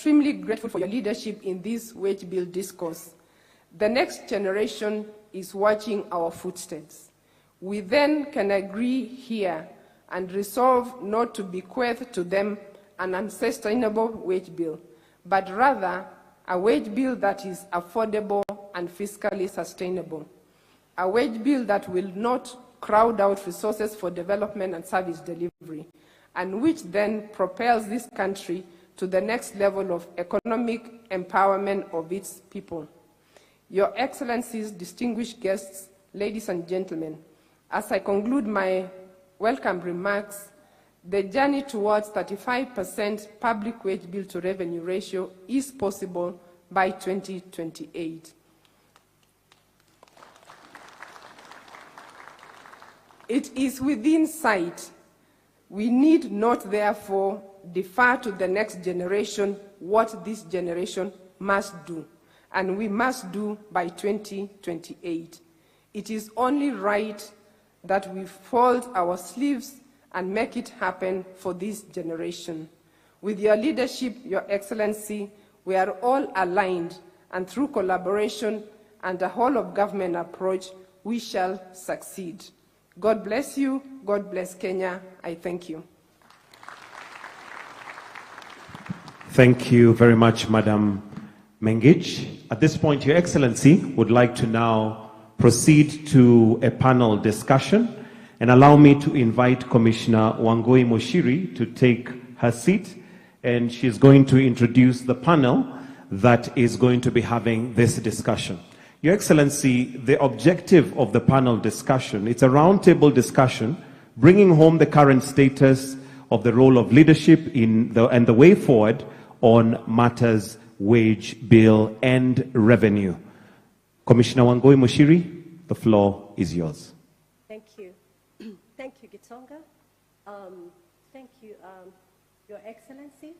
extremely grateful for your leadership in this wage bill discourse. The next generation is watching our footsteps. We then can agree here and resolve not to bequeath to them an unsustainable wage bill, but rather a wage bill that is affordable and fiscally sustainable. A wage bill that will not crowd out resources for development and service delivery, and which then propels this country to the next level of economic empowerment of its people. Your Excellencies, distinguished guests, ladies and gentlemen, as I conclude my welcome remarks, the journey towards 35% public wage bill to revenue ratio is possible by 2028. It is within sight. We need not, therefore, defer to the next generation what this generation must do, and we must do by 2028. It is only right that we fold our sleeves and make it happen for this generation. With your leadership, Your Excellency, we are all aligned, and through collaboration and a whole-of-government approach, we shall succeed. God bless you. God bless Kenya. I thank you. Thank you very much, Madam Mengich. At this point, Your Excellency would like to now proceed to a panel discussion, and allow me to invite Commissioner Wangui Mushiri to take her seat, and she's going to introduce the panel that is going to be having this discussion. Your Excellency, the objective of the panel discussion, it's a roundtable discussion, bringing home the current status of the role of leadership and the way forward on matters wage bill and revenue. Commissioner Wangui Mushiri, the floor is yours. Thank you. Thank you, Gitonga. Thank you, Your Excellency.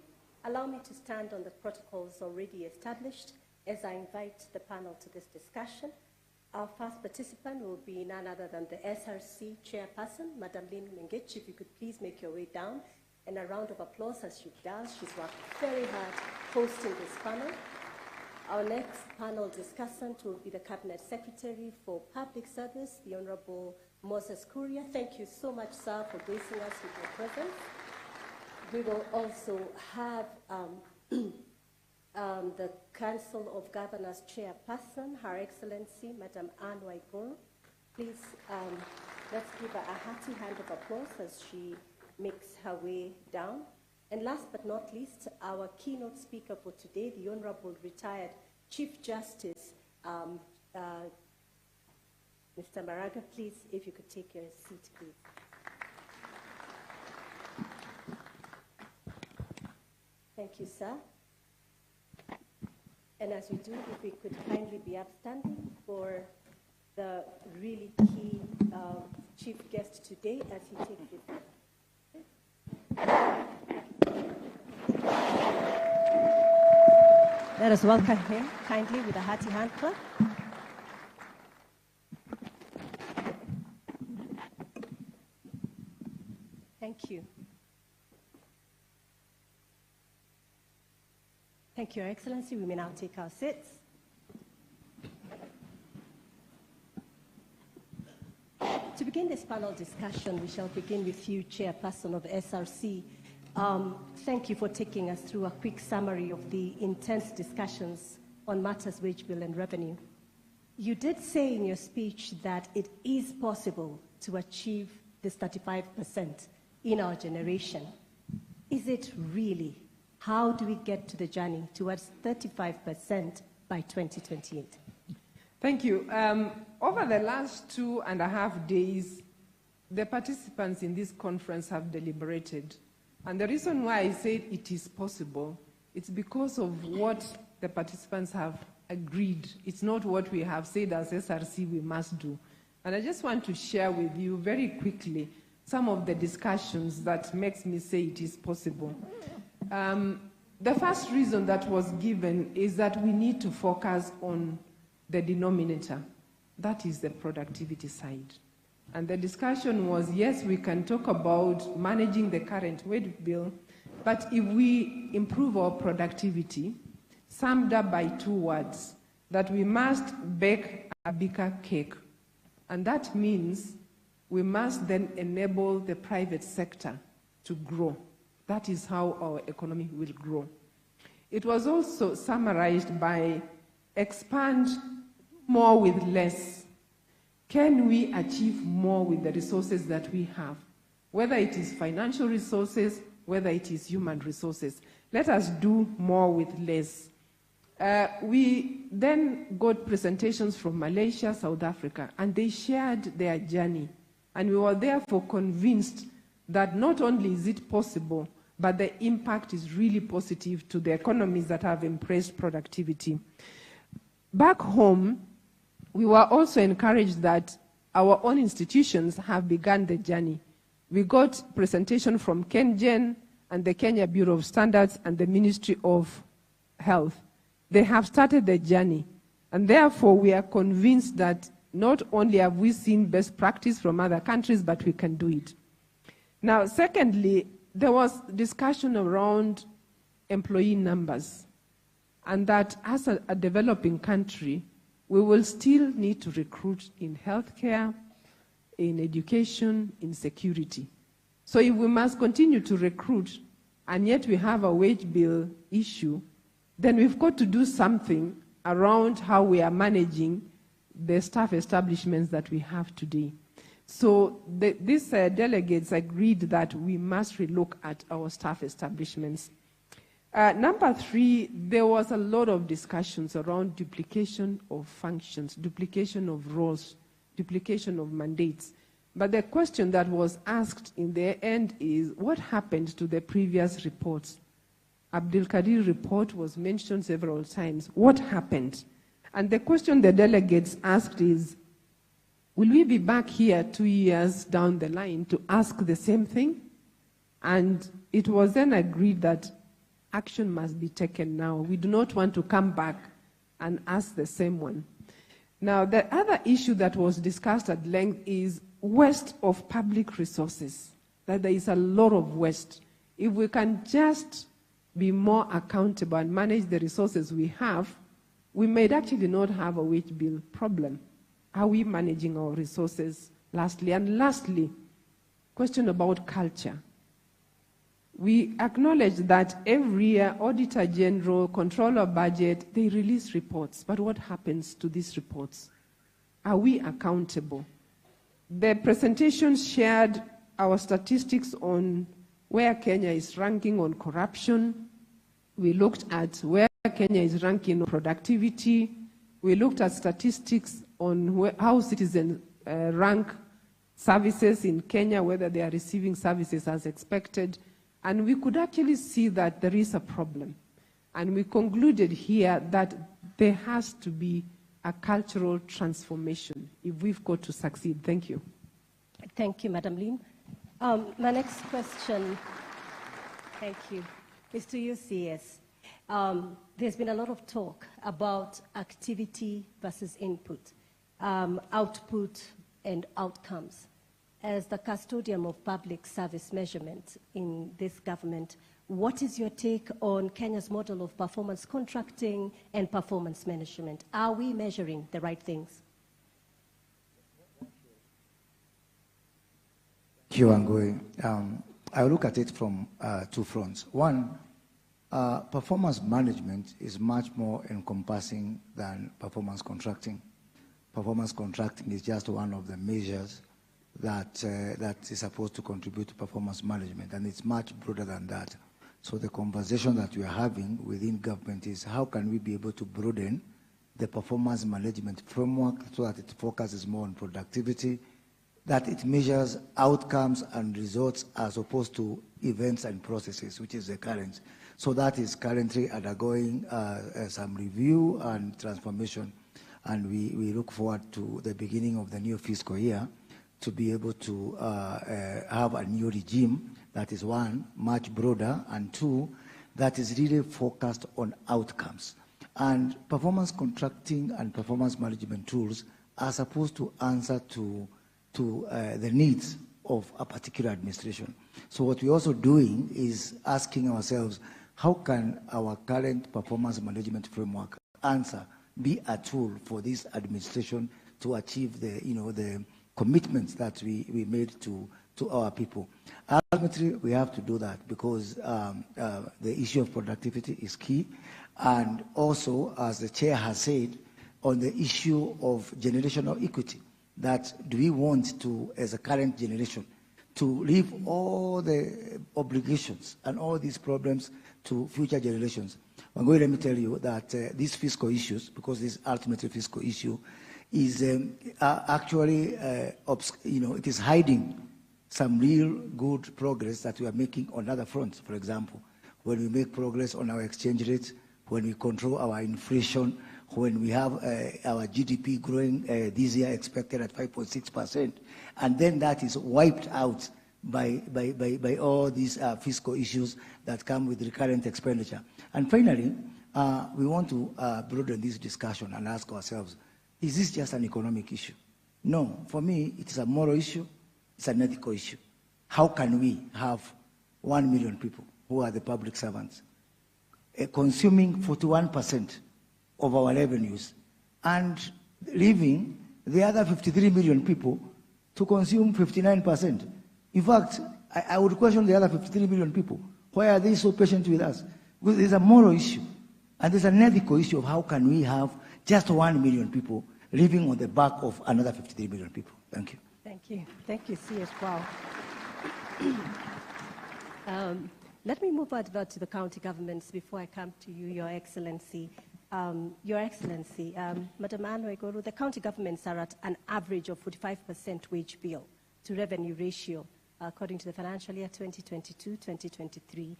Allow me to stand on the protocols already established as I invite the panel to this discussion. Our first participant will be none other than the SRC chairperson, Madam Lynn Mengich. If you could please make your way down, and a round of applause as she does. She's worked very hard hosting this panel. Our next panel discussant will be the Cabinet Secretary for Public Service, the Honorable Moses Kuria. Thank you so much, sir, for gracing us with your presence. We will also have the Council of Governors Chairperson, Her Excellency, Madam Anne Waiguru. Please, let's give her a hearty hand of applause as she makes her way down. And last but not least, our keynote speaker for today, the Honorable Retired Chief Justice, Mr. Maraga. Please, if you could take your seat, please. Thank you, sir. And as we do, if we could kindly be upstanding for the really key chief guest today as he takes his seat. Let us welcome him kindly with a hearty hand clap. Thank you. Thank you, Your Excellency. We may now take our seats. To begin this panel discussion, we shall begin with you, Chairperson of SRC. Thank you for taking us through a quick summary of the intense discussions on matters wage bill and revenue. You did say in your speech that it is possible to achieve this 35% in our generation. Is it really? How do we get to the journey towards 35% by 2028? Thank you. Over the last 2.5 days, the participants in this conference have deliberated. And the reason why I said it is possible, it's because of what the participants have agreed. It's not what we have said as SRC we must do. And I just want to share with you very quickly some of the discussions that makes me say it is possible. The first reason that was given is that we need to focus on the denominator. That is the productivity side. And the discussion was, yes, we can talk about managing the current wage bill, But if we improve our productivity, summed up by 2 words, that we must bake a bigger cake. And that means we must then enable the private sector to grow. That is how our economy will grow. It was also summarized by expand more with less. Can we achieve more with the resources that we have? Whether it is financial resources, whether it is human resources. Let us do more with less. We then got presentations from Malaysia, South Africa, and they shared their journey. And we were therefore convinced that not only is it possible, but the impact is really positive to the economies that have embraced productivity. Back home, we were also encouraged that our own institutions have begun the journey. We got presentation from KenGen and the Kenya Bureau of Standards and the Ministry of Health. They have started the journey, and therefore we are convinced that not only have we seen best practice from other countries, but we can do it. Now, secondly, there was discussion around employee numbers, and that as a developing country, we will still need to recruit in healthcare, in education, in security. So if we must continue to recruit, and yet we have a wage bill issue, then we've got to do something around how we are managing the staff establishments that we have today. So these delegates agreed that we must relook at our staff establishments. Number 3, there was a lot of discussions around duplication of functions, duplication of roles, duplication of mandates. But the question that was asked in the end is, what happened to the previous reports? Abdul Kadir report was mentioned several times. What happened? And the question the delegates asked is, will we be back here 2 years down the line to ask the same thing? And it was then agreed that action must be taken now. We do not want to come back and ask the same one. Now, the other issue that was discussed at length is waste of public resources, that there is a lot of waste. If we can just be more accountable and manage the resources we have, we may actually not have a wage bill problem. Are we managing our resources, lastly? And lastly, question about culture. We acknowledge that every year, Auditor General, Controller Budget, they release reports. But what happens to these reports? Are we accountable? The presentation shared our statistics on where Kenya is ranking on corruption. We looked at where Kenya is ranking on productivity. We looked at statistics on how citizens rank services in Kenya, whether they are receiving services as expected. And we could actually see that there is a problem. And we concluded here that there has to be a cultural transformation if we've got to succeed. Thank you. Thank you, Madam Lim. My next question, thank you, is to you, CS. There's been a lot of talk about activity versus input, output and outcomes. As the custodian of public service measurement in this government, what is your take on Kenya's model of performance contracting and performance management? Are we measuring the right things? Thank you, Wangui. I look at it from 2 fronts. One, performance management is much more encompassing than performance contracting. Performance contracting is just one of the measures that is supposed to contribute to performance management, and it's much broader than that. So the conversation that we are having within government is how can we be able to broaden the performance management framework so that it focuses more on productivity, that it measures outcomes and results as opposed to events and processes, which is the current. So that is currently undergoing some review and transformation, and we look forward to the beginning of the new fiscal year to be able to have a new regime that is, 1, much broader, and 2, that is really focused on outcomes. And performance contracting and performance management tools are supposed to answer to the needs of a particular administration. So what we're also doing is asking ourselves, how can our current performance management framework answer, be a tool for this administration to achieve the, the commitments that we made to our people. Ultimately, we have to do that because the issue of productivity is key. And also, as the chair has said, on the issue of generational equity, that do we want to, as a current generation, to leave all the obligations and all these problems to future generations? Wangoi, let me tell you that these fiscal issues, because this ultimately fiscal issue, is actually, it is hiding some real good progress that we are making on other fronts. For example, when we make progress on our exchange rates, when we control our inflation, when we have our GDP growing this year expected at 5.6%, and then that is wiped out by all these fiscal issues that come with recurrent expenditure. And finally, we want to broaden this discussion and ask ourselves, is this just an economic issue? No, for me, it is a moral issue, it's an ethical issue. How can we have 1 million people who are the public servants consuming 41% of our revenues and leaving the other 53 million people to consume 59%? In fact, I would question the other 53 million people. Why are they so patient with us? Because there's a moral issue and there's an ethical issue of how can we have just 1 million people living on the back of another 53 million people. Thank you. Thank you. Thank you, C.S. Wow. Let me move over to the county governments before I come to you, Your Excellency. Your Excellency, Madam Anne Waiguru, the county governments are at an average of 45% wage bill to revenue ratio, according to the financial year 2022-2023.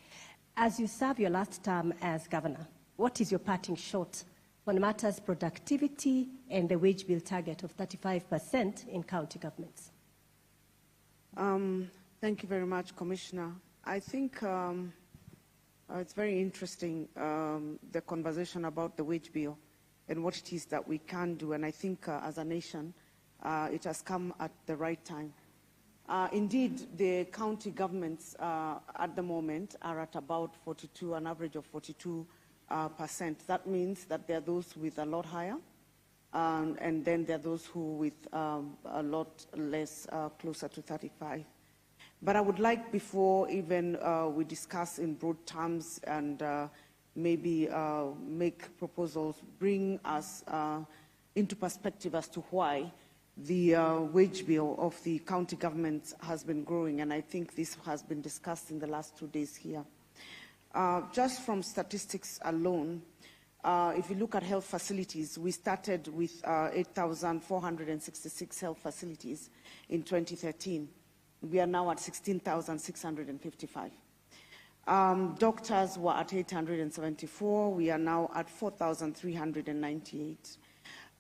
As you serve your last term as governor, what is your parting shot on matters productivity and the wage bill target of 35% in county governments? Thank you very much, Commissioner. I think it's very interesting, the conversation about the wage bill and what it is that we can do. And I think as a nation, it has come at the right time. Indeed, the county governments at the moment are at about 42, an average of 42%. That means that there are those with a lot higher, and then there are those who with a lot less, closer to 35. But I would like, before even we discuss in broad terms and maybe make proposals, bring us into perspective as to why the wage bill of the county governments has been growing. And I think this has been discussed in the last 2 days here. Just from statistics alone, if you look at health facilities, we started with 8,466 health facilities in 2013. We are now at 16,655. Doctors were at 874. We are now at 4,398.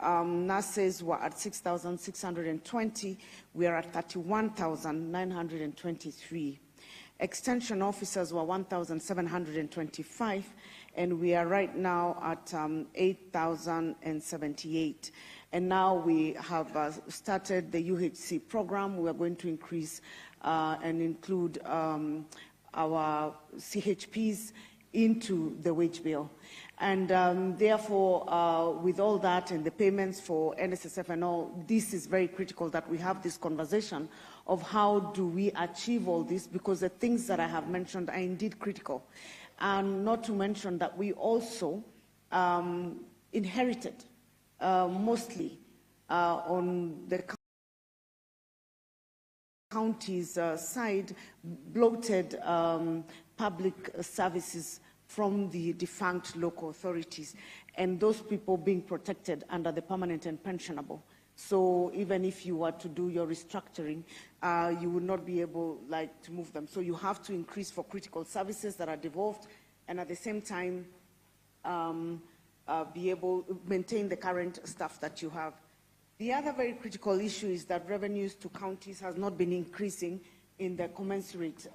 Nurses were at 6,620. We are at 31,923. Extension officers were 1,725, and we are right now at 8,078. And now we have started the UHC program. We are going to increase and include our CHPs into the wage bill. And therefore, with all that and the payments for NSSF and all, this is very critical that we have this conversation of how do we achieve all this, because the things that I have mentioned are indeed critical. And not to mention that we also inherited mostly on the county's side, bloated public services from the defunct local authorities, and those people being protected under the permanent and pensionable. So even if you were to do your restructuring, you would not be able to move them. So you have to increase for critical services that are devolved, and at the same time be able to maintain the current staff that you have. The other very critical issue is that revenues to counties has not been increasing in the commensurate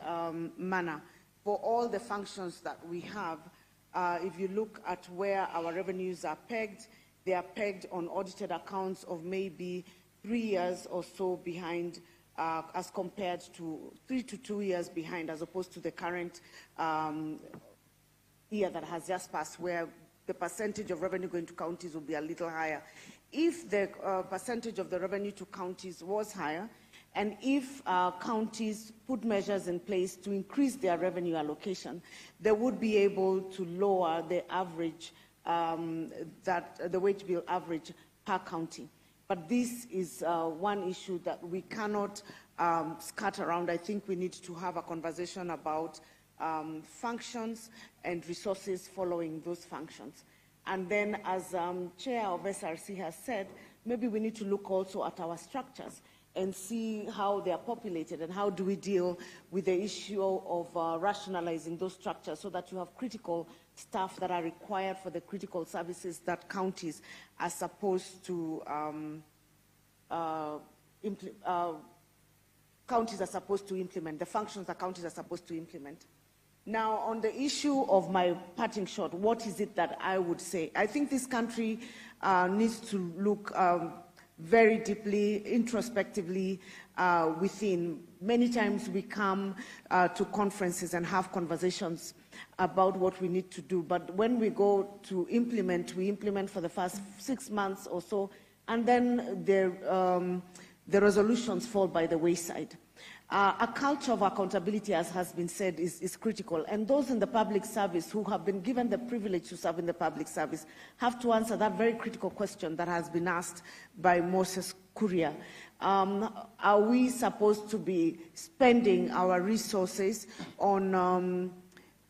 manner. For all the functions that we have, if you look at where our revenues are pegged, they are pegged on audited accounts of maybe 3 years or so behind as compared to 3 to 2 years behind, as opposed to the current year that has just passed, where the percentage of revenue going to counties will be a little higher. If the percentage of the revenue to counties was higher, and if counties put measures in place to increase their revenue allocation, they would be able to lower the average, the wage bill average per county. But this is one issue that we cannot skirt around. I think we need to have a conversation about functions and resources following those functions. And then, as Chair of SRC has said, maybe we need to look also at our structures and see how they are populated and how do we deal with the issue of rationalizing those structures so that you have critical staff that are required for the critical services that counties are supposed to implement, the functions that counties are supposed to implement. Now, on the issue of my parting shot, what is it that I would say? I think this country needs to look very deeply, introspectively within. Many times we come to conferences and have conversations about what we need to do, but when we go to implement, we implement for the first 6 months or so, and then the resolutions fall by the wayside. A culture of accountability, as has been said, is critical. And those in the public service who have been given the privilege to serve in the public service have to answer that very critical question that has been asked by Moses Kuria. Are we supposed to be spending our resources on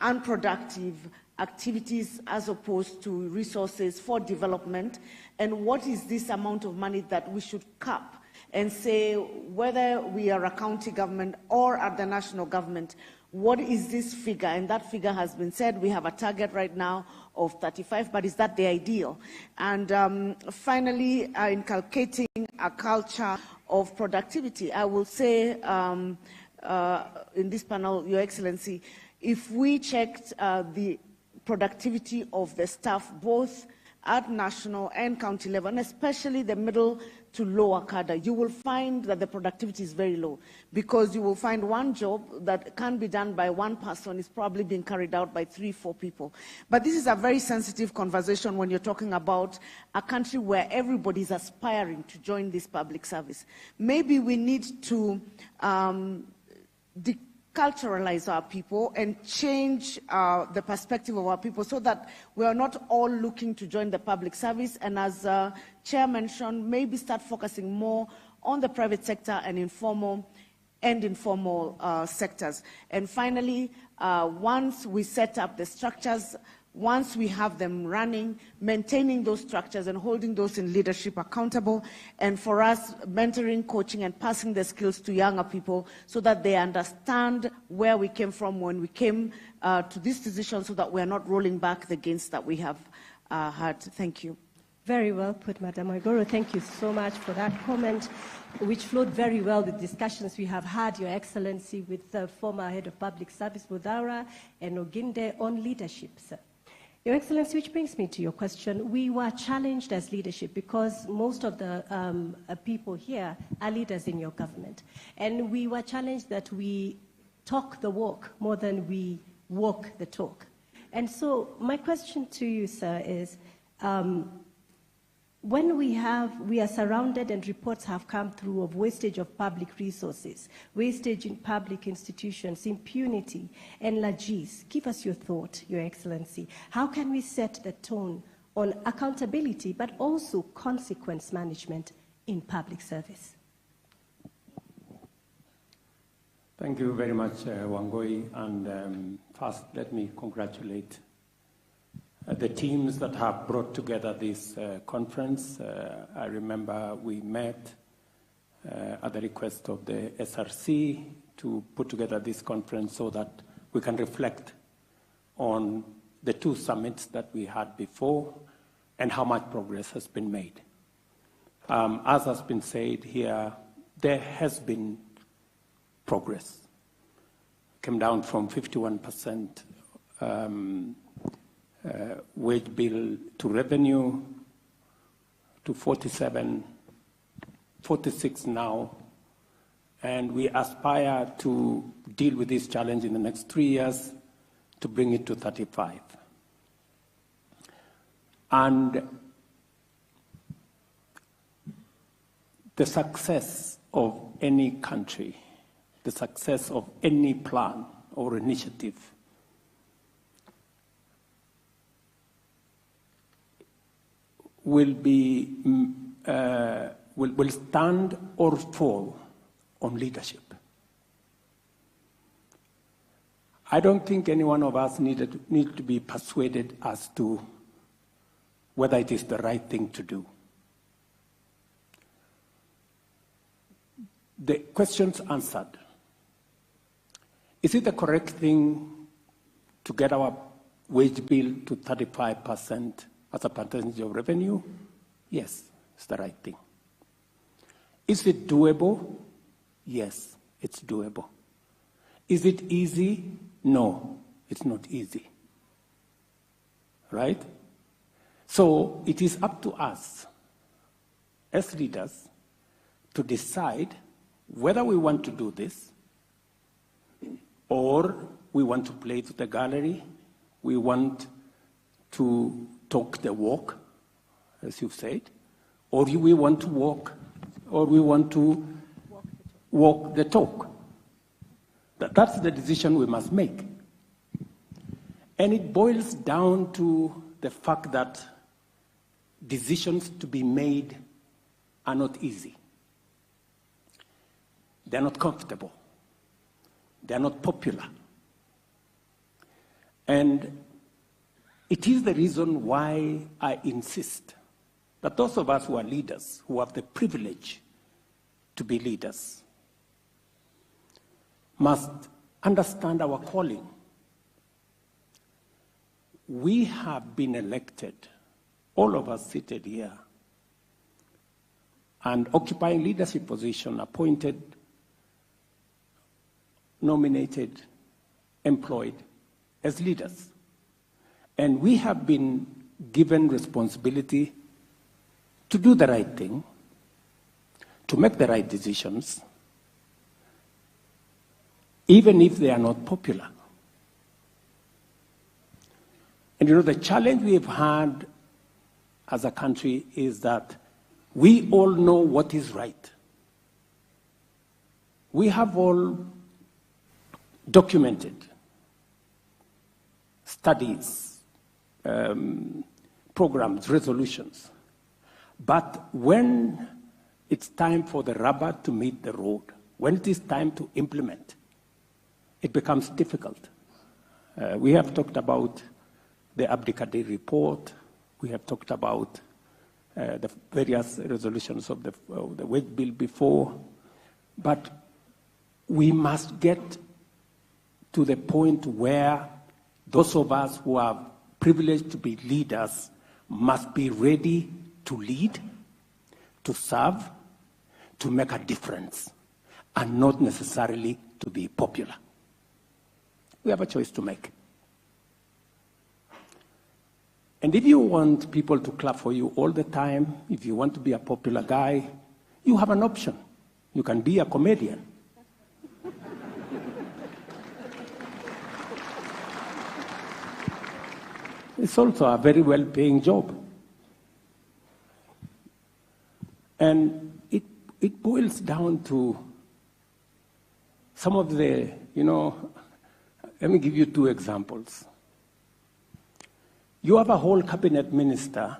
unproductive activities as opposed to resources for development? And what is this amount of money that we should cap and say, whether we are a county government or at the national government, what is this figure? And that figure has been said. We have a target right now of 35, but is that the ideal? And finally, inculcating a culture of productivity. I will say in this panel, Your Excellency, if we checked the productivity of the staff, both at national and county level, and especially the middle to lower cadre, you will find that the productivity is very low, because you will find one job that can be done by one person is probably being carried out by 3, 4 people. But this is a very sensitive conversation when you're talking about a country where everybody is aspiring to join this public service. Maybe we need to culturalize our people and change the perspective of our people so that we are not all looking to join the public service, and as Chair mentioned, maybe start focusing more on the private sector and informal sectors. And finally, once we set up the structures, once we have them running, maintaining those structures and holding those in leadership accountable, and for us, mentoring, coaching, and passing the skills to younger people so that they understand where we came from when we came to this decision, so that we are not rolling back the gains that we have had. Thank you. Very well put, Madam Waiguru. Thank you so much for that comment, which flowed very well with discussions we have had, Your Excellency, with the former Head of Public Service, Mudhaura, and Oginde on leadership, sir. Your Excellency, which brings me to your question. We were challenged as leadership because most of the people here are leaders in your government. And we were challenged that we talk the walk more than we walk the talk. And so my question to you, sir, is when we are surrounded and reports have come through of wastage of public resources, wastage in public institutions, impunity, and largesse, give us your thought, Your Excellency. How can we set the tone on accountability, but also consequence management in public service? Thank you very much, Wangui. And first, let me congratulate the teams that have brought together this conference. I remember we met at the request of the SRC to put together this conference so that we can reflect on the 2 summits that we had before and how much progress has been made. As has been said here, there has been progress. Came down from 51% wage bill to revenue to 46 now, And we aspire to deal with this challenge in the next 3 years to bring it to 35. And the success of any country, the success of any plan or initiative will stand or fall on leadership. I don't think any one of us need to be persuaded as to whether it is the right thing to do. The questions answered. Is it the correct thing to get our wage bill to 35% as a percentage of revenue? Yes, it's the right thing. Is it doable? Yes, it's doable. Is it easy? No, it's not easy. Right? So it is up to us as leaders to decide whether we want to do this or we want to play to the gallery, we want to talk the walk, as you've said, or we want to walk, or we want to walk the talk. That's the decision we must make. And it boils down to the fact that decisions to be made are not easy. They're not comfortable. They're not popular. And it is the reason why I insist that those of us who are leaders, who have the privilege to be leaders, must understand our calling. We have been elected, all of us seated here, and occupying leadership position, appointed, nominated, employed as leaders. And we have been given responsibility to do the right thing, to make the right decisions, even if they are not popular. And you know, the challenge we've had as a country is that we all know what is right. We have all documented studies, programs, resolutions. But when it's time for the rubber to meet the road, when it is time to implement, it becomes difficult. We have talked about the Abdikadir report. We have talked about the various resolutions of the wage bill before. But we must get to the point where those of us who are privileged to be leaders must be ready to lead, to serve, to make a difference, and not necessarily to be popular. We have a choice to make. And if you want people to clap for you all the time, if you want to be a popular guy, you have an option. You can be a comedian. It's also a very well-paying job. And it boils down to some of the, let me give you two examples. You have a whole cabinet minister.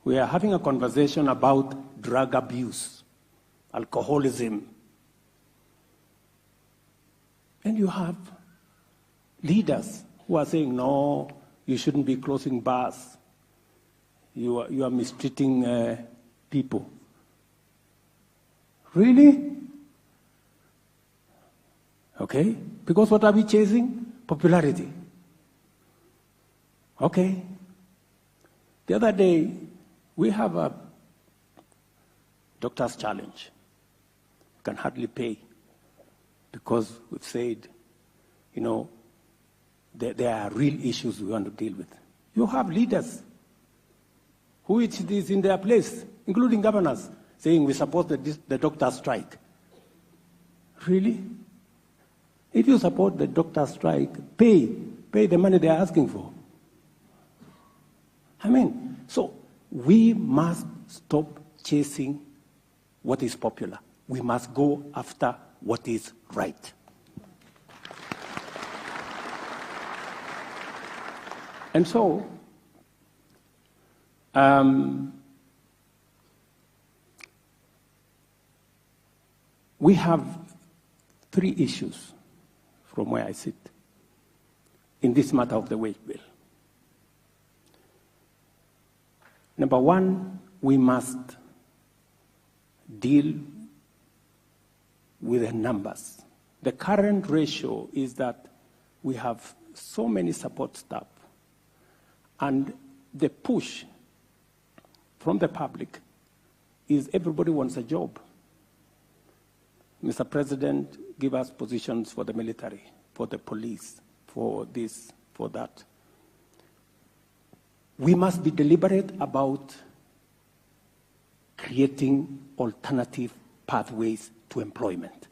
We are having a conversation about drug abuse, alcoholism. And you have leaders who are saying, no, you shouldn't be closing bars. You are mistreating people. Really? Okay, because what are we chasing? Popularity. Okay. The other day, we have a doctor's challenge. You can hardly pay because we've said, there are real issues we want to deal with. You have leaders who it is in their place, including governors, saying we support the doctor's strike. Really? If you support the doctor strike, pay the money they are asking for. I mean, so we must stop chasing what is popular. We must go after what is right. And so, we have 3 issues from where I sit in this matter of the wage bill. Number 1, we must deal with the numbers. The current ratio is that we have so many support staff, and the push from the public is everybody wants a job. Mr. President, give us positions for the military, for the police, for this, for that. We must be deliberate about creating alternative pathways to employment.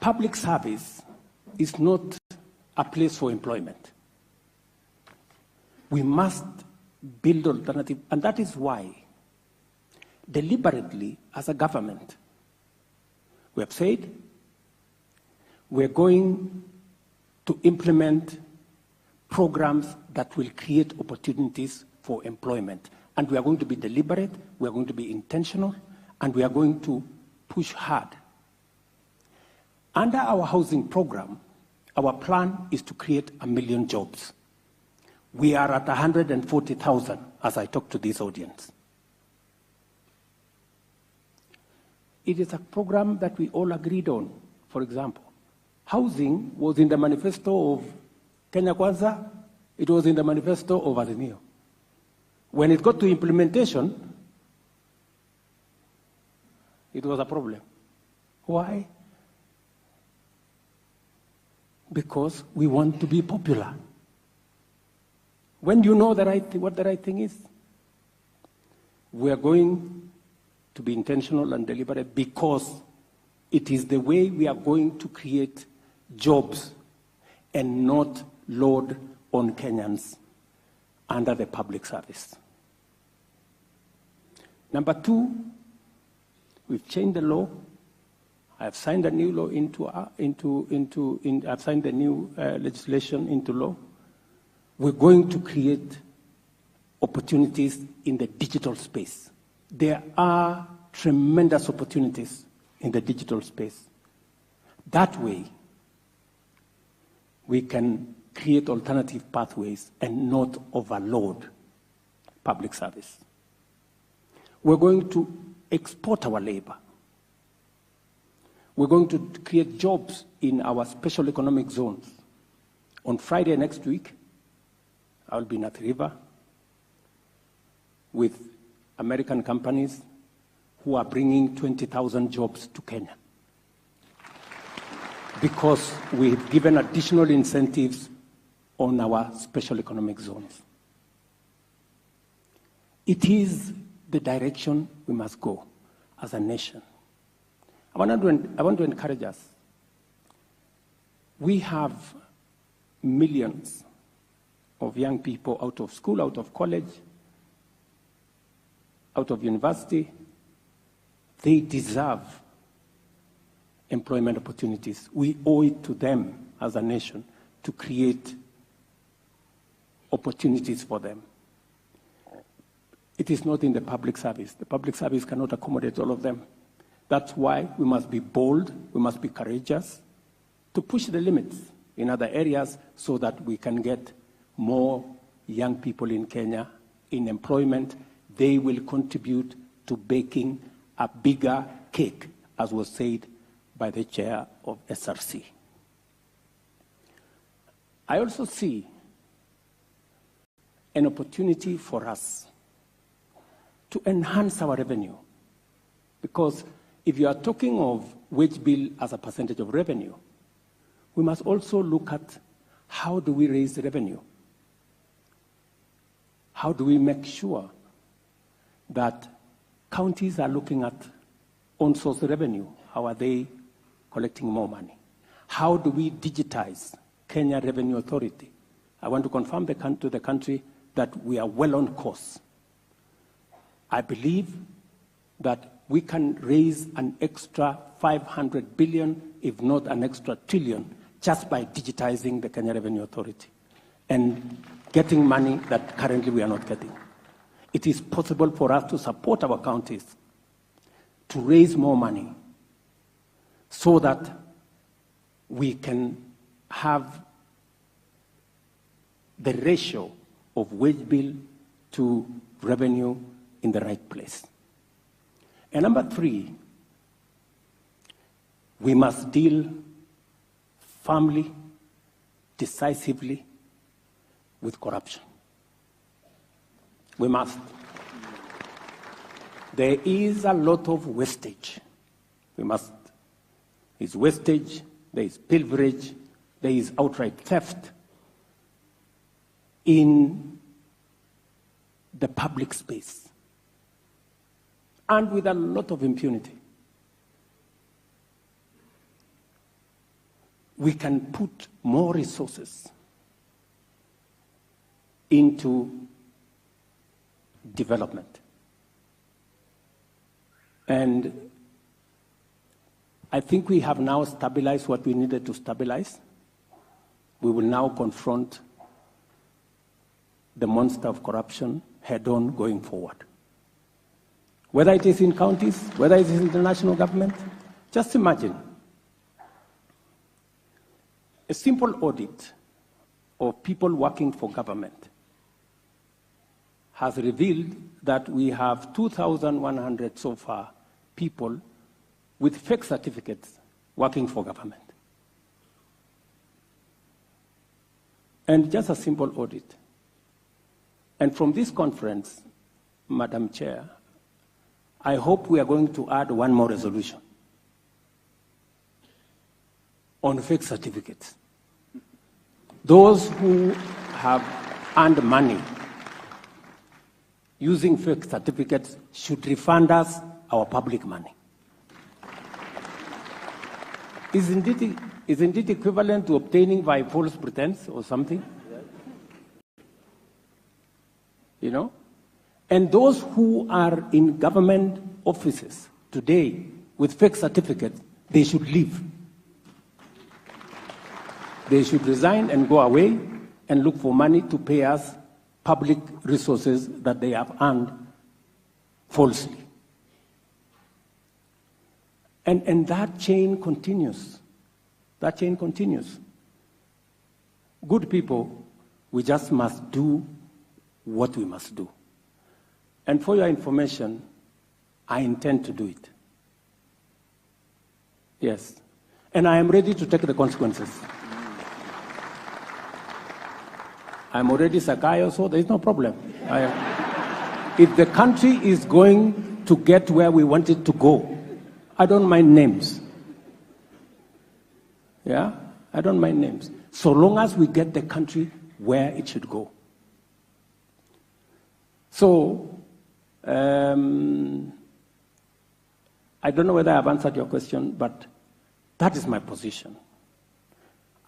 Public service is not a place for employment. We must build alternative, and that is why, deliberately, as a government, we have said we're going to implement programs that will create opportunities for employment. And we are going to be deliberate, we are going to be intentional, and we are going to push hard. Under our housing program, our plan is to create 1 million jobs. We are at 140,000 as I talk to this audience. It is a program that we all agreed on. For example, housing was in the manifesto of Kenya Kwanza, it was in the manifesto of Azimio. When it got to implementation, it was a problem. Why? Because we want to be popular. When do you know what the right thing is? We are going to be intentional and deliberate because it is the way we are going to create jobs and not load on Kenyans under the public service. Number 2, we've changed the law. I've signed a new law I've signed the new legislation into law. We're going to create opportunities in the digital space. There are tremendous opportunities in the digital space. That way, we can create alternative pathways and not overload public service. We're going to export our labor. We're going to create jobs in our special economic zones. On Friday next week, I'll be in Athi River with American companies who are bringing 20,000 jobs to Kenya because we've given additional incentives on our special economic zones. It is the direction we must go as a nation. I want to encourage us. We have millions of young people out of school, out of college, out of university. They deserve employment opportunities. We owe it to them as a nation to create opportunities for them. It is not in the public service. The public service cannot accommodate all of them. That's why we must be bold, we must be courageous to push the limits in other areas so that we can get more young people in Kenya in employment. They will contribute to baking a bigger cake, as was said by the chair of SRC. I also see an opportunity for us to enhance our revenue, because if you are talking of wage bill as a percentage of revenue, we must also look at how do we raise revenue? How do we make sure that counties are looking at own source revenue. How are they collecting more money? How do we digitize Kenya Revenue Authority? I want to confirm to the country that we are well on course. I believe that we can raise an extra 500 billion, if not an extra trillion, just by digitizing the Kenya Revenue Authority and getting money that currently we are not getting. It is possible for us to support our counties to raise more money so that we can have the ratio of wage bill to revenue in the right place. And number three, we must deal firmly, decisively with corruption. We must. There is a lot of wastage. We must. There's wastage, there is pilferage, there is outright theft in the public space, and with a lot of impunity. We can put more resources into development. And I think we have now stabilized what we needed to stabilize. We will now confront the monster of corruption head-on going forward. Whether it is in counties, whether it is in the national government, just imagine a simple audit of people working for government has revealed that we have 2,100 so far people with fake certificates working for government. And just a simple audit. And from this conference, Madam Chair, I hope we are going to add one more resolution on fake certificates. Those who have earned money using fake certificates should refund us our public money. Isn't it equivalent to obtaining by false pretense or something? You know? And those who are in government offices today with fake certificates, they should leave. They should resign and go away and look for money to pay us public resources that they have earned falsely. And that chain continues. That chain continues. Good people, we just must do what we must do. And for your information, I intend to do it. Yes. And I am ready to take the consequences. I'm already Sakai, so there is no problem. If the country is going to get where we want it to go, I don't mind names. Yeah? I don't mind names. So long as we get the country where it should go. So, I don't know whether I've answered your question, but that is my position.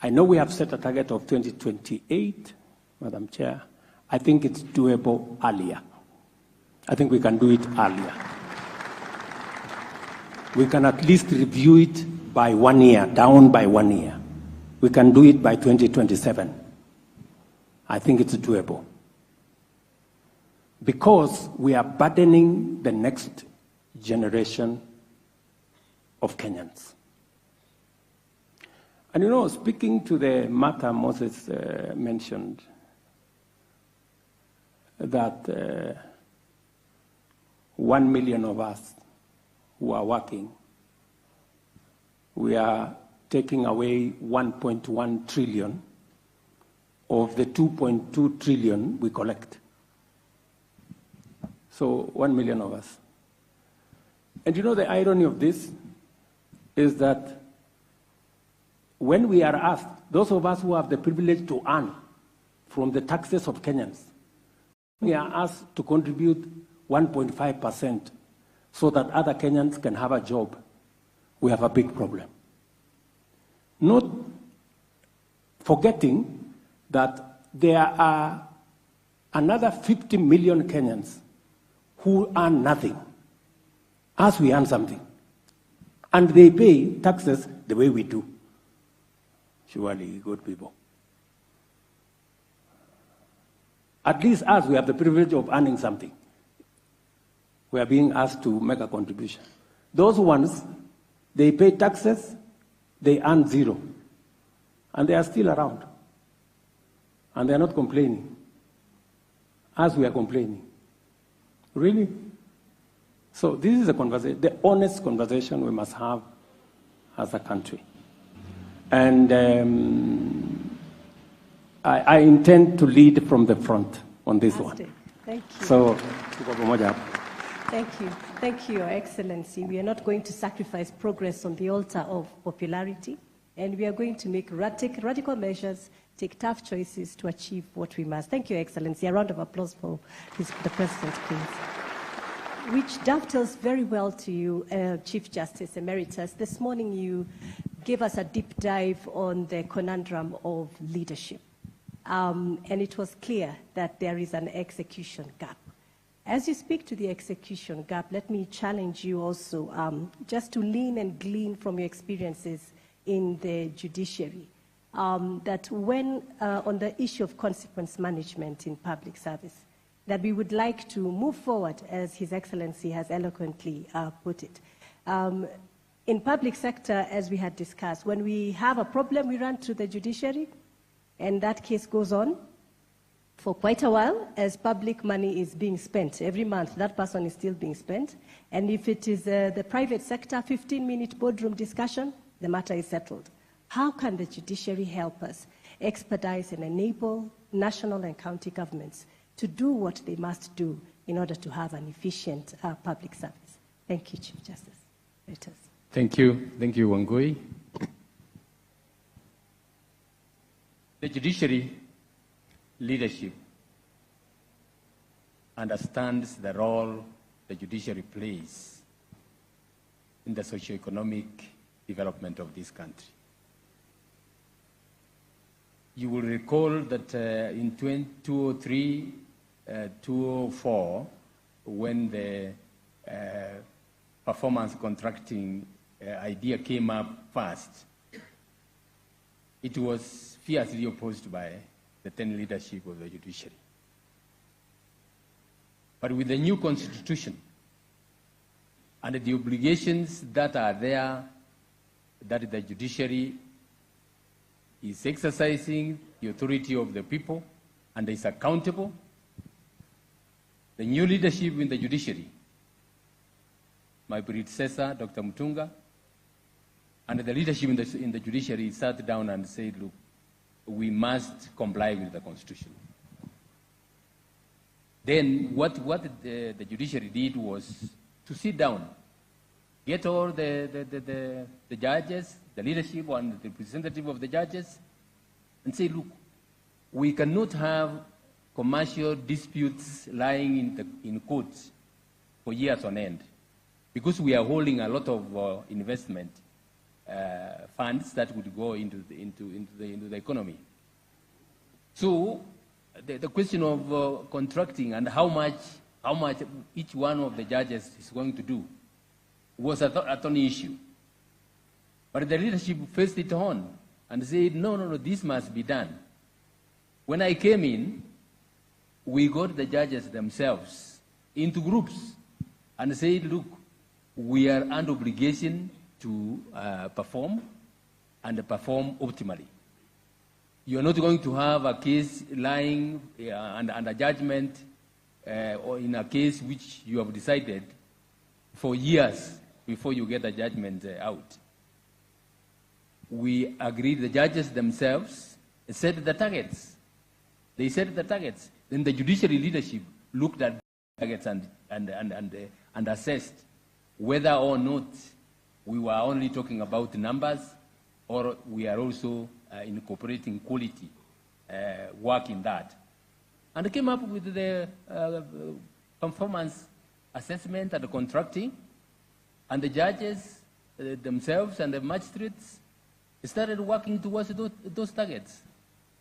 I know we have set a target of 2028, Madam Chair. I think it's doable earlier. I think we can do it earlier. We can at least review it by 1 year, down by 1 year. We can do it by 2027. I think it's doable. Because we are burdening the next generation of Kenyans. And you know, speaking to the matter Moses mentioned, that 1 million of us who are working, we are taking away 1.1 trillion of the 2.2 trillion we collect. So 1 million of us. And you know the irony of this is that when we are asked, those of us who have the privilege to earn from the taxes of Kenyans, we are asked to contribute 1.5% so that other Kenyans can have a job, we have a big problem. Not forgetting that there are another 50 million Kenyans who earn nothing, as we earn something. And they pay taxes the way we do. Surely, good people. At least us, we have the privilege of earning something. We are being asked to make a contribution. Those ones, they pay taxes, they earn zero. And they are still around. And they are not complaining, as we are complaining. Really? So this is a conversation, the honest conversation we must have as a country. And I intend to lead from the front on this one. Thank you. So, Thank you, Your Excellency. We are not going to sacrifice progress on the altar of popularity, and we are going to make radical measures, take tough choices to achieve what we must. Thank you, Your Excellency. A round of applause for the President, please. Which dovetails very well to you, Chief Justice Emeritus. This morning you gave us a deep dive on the conundrum of leadership. And it was clear that there is an execution gap. As you speak to the execution gap, let me challenge you also just to lean and glean from your experiences in the judiciary, that when on the issue of consequence management in public service, that we would like to move forward, as His Excellency has eloquently put it. In public sector, as we had discussed, when we have a problem, we run to the judiciary, and that case goes on for quite a while as public money is being spent. Every month, that person is still being spent. And if it is the private sector, 15-minute boardroom discussion, the matter is settled. How can the judiciary help us expedite and enable national and county governments to do what they must do in order to have an efficient public service? Thank you, Chief Justice. Thank you, Wangui. The judiciary leadership understands the role the judiciary plays in the socio-economic development of this country. You will recall that in 2003, 2004, when the performance contracting idea came up first, it was fiercely opposed by the then leadership of the judiciary. But with the new constitution and the obligations that are there, that the judiciary is exercising the authority of the people and is accountable, the new leadership in the judiciary, my predecessor, Dr. Mutunga, and the leadership in the judiciary sat down and said, look, we must comply with the Constitution. Then what the judiciary did was to sit down, get all the judges, the leadership and the representative of the judges, and say, look, we cannot have commercial disputes lying in courts for years on end, because we are holding a lot of investment funds that would go into the economy. So the question of contracting and how much each one of the judges is going to do was a thorny issue. But the leadership faced it on and said, no, this must be done. When I came in, we got the judges themselves into groups and said, look, we are under obligation to perform and perform optimally. You are not going to have a case lying under judgment or in a case which you have decided for years before you get the judgment out. We agreed, the judges themselves set the targets. They set the targets. Then the judiciary leadership looked at the targets and assessed whether or not we were only talking about numbers or we are also incorporating quality work in that. And came up with the performance assessment and the contracting, And the judges themselves and the magistrates started working towards those targets.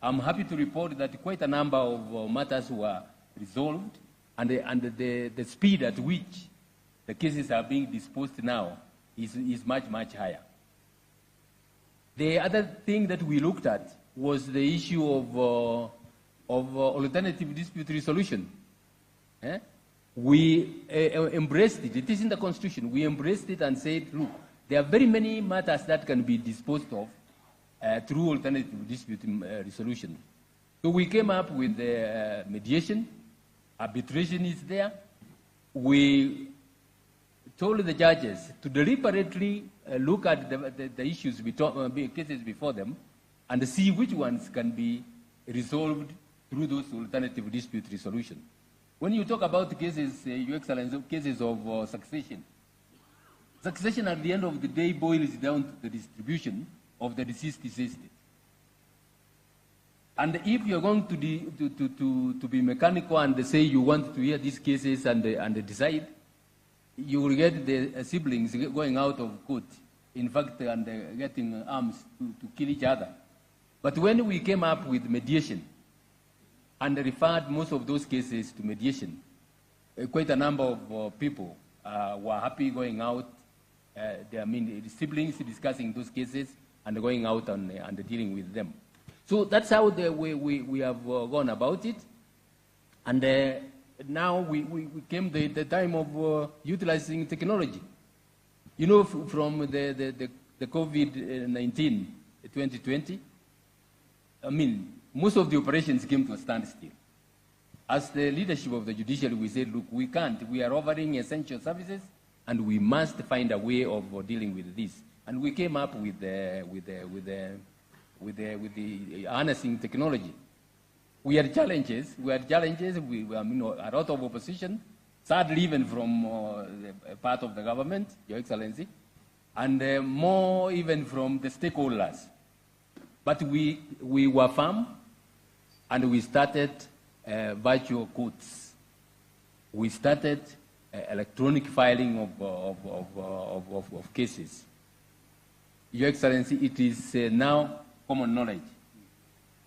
I'm happy to report that quite a number of matters were resolved, and the speed at which the cases are being disposed now is much, much higher. The other thing that we looked at was the issue of alternative dispute resolution. We embraced it. It is in the Constitution. We embraced it and said, look, there are very many matters that can be disposed of through alternative dispute resolution. So we came up with mediation. Arbitration is there. We told the judges to deliberately look at the issues, cases before them, and see which ones can be resolved through those alternative dispute resolution. When you talk about cases, Your Excellency, cases of succession at the end of the day boils down to the distribution of the deceased estate. And if you're going to be mechanical and say you want to hear these cases and decide, you will get the siblings going out of court, in fact, and getting arms to kill each other. But when we came up with mediation and referred most of those cases to mediation, quite a number of people were happy going out. The siblings discussing those cases and going out and dealing with them. So that's how we have gone about it. And now we came the time of utilizing technology. You know, from the COVID-19, 2020, most of the operations came to a standstill. As the leadership of the judiciary, we said, look, we can't. We are offering essential services, and we must find a way of dealing with this. And we came up with the harnessing technology. We had challenges. We had a lot of opposition, sadly even from part of the government, Your Excellency, and more even from the stakeholders. But we were firm, and we started virtual courts. We started electronic filing of cases. Your Excellency, it is now common knowledge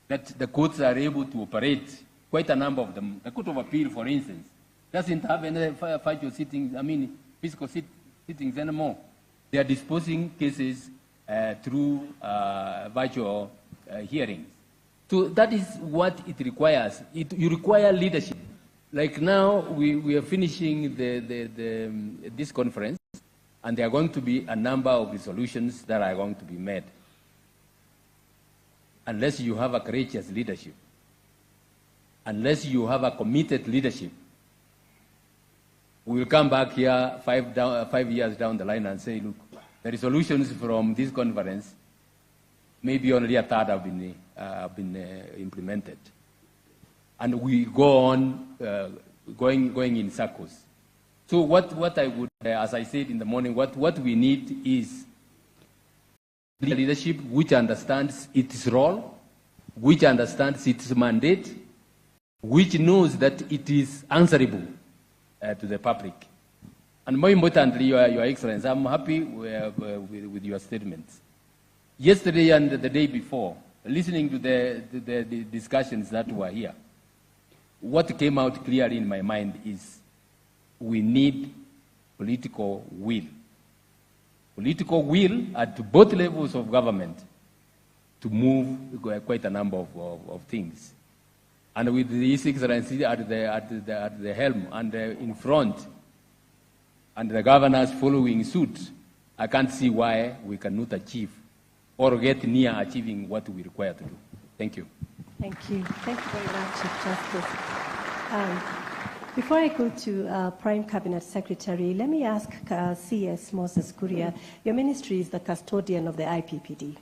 that the courts are able to operate, quite a number of them. The Court of Appeal, for instance, doesn't have any virtual sittings, physical sittings anymore. They are disposing cases through virtual hearings. So that is what it requires. You require leadership. Like now, we are finishing this conference, and there are going to be a number of resolutions that are going to be made. Unless you have a courageous leadership, unless you have a committed leadership, we will come back here 5 years down the line and say, look, the resolutions from this conference, maybe only a third have been implemented. And we go on going in circles. So what I would, as I said in the morning, what we need is leadership which understands its role, which understands its mandate, which knows that it is answerable to the public. And more importantly, Your Excellency, I'm happy with your statements. Yesterday and the day before, listening to the discussions that were here, what came out clearly in my mind is we need political will. Political will at both levels of government to move quite a number of things. And with His Excellency at the helm and in front, and the governors following suit, I can't see why we cannot achieve or get near achieving what we require to do. Thank you. Thank you. Thank you very much, Chief Justice. Before I go to Prime Cabinet Secretary, let me ask CS Moses Kuria, your ministry is the custodian of the IPPD.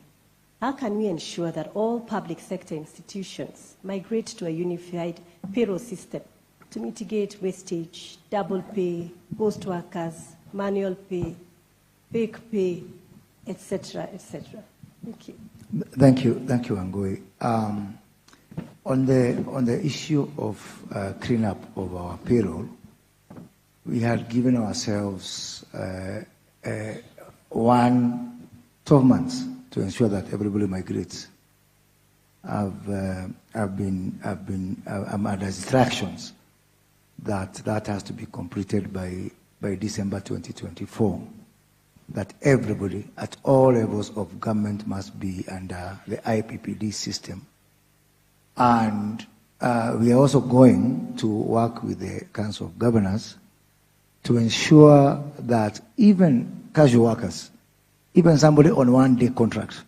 How can we ensure that all public sector institutions migrate to a unified payroll system to mitigate wastage, double pay, ghost workers, manual pay, fake pay, etc., etc.? Thank you. Thank you, Wangui. On the issue of cleanup of our payroll, we had given ourselves a 12 months to ensure that everybody migrates. I'm under instructions that has to be completed by December 2024. That everybody at all levels of government must be under the IPPD system. And we are also going to work with the Council of Governors to ensure that even casual workers, even somebody on one-day contract,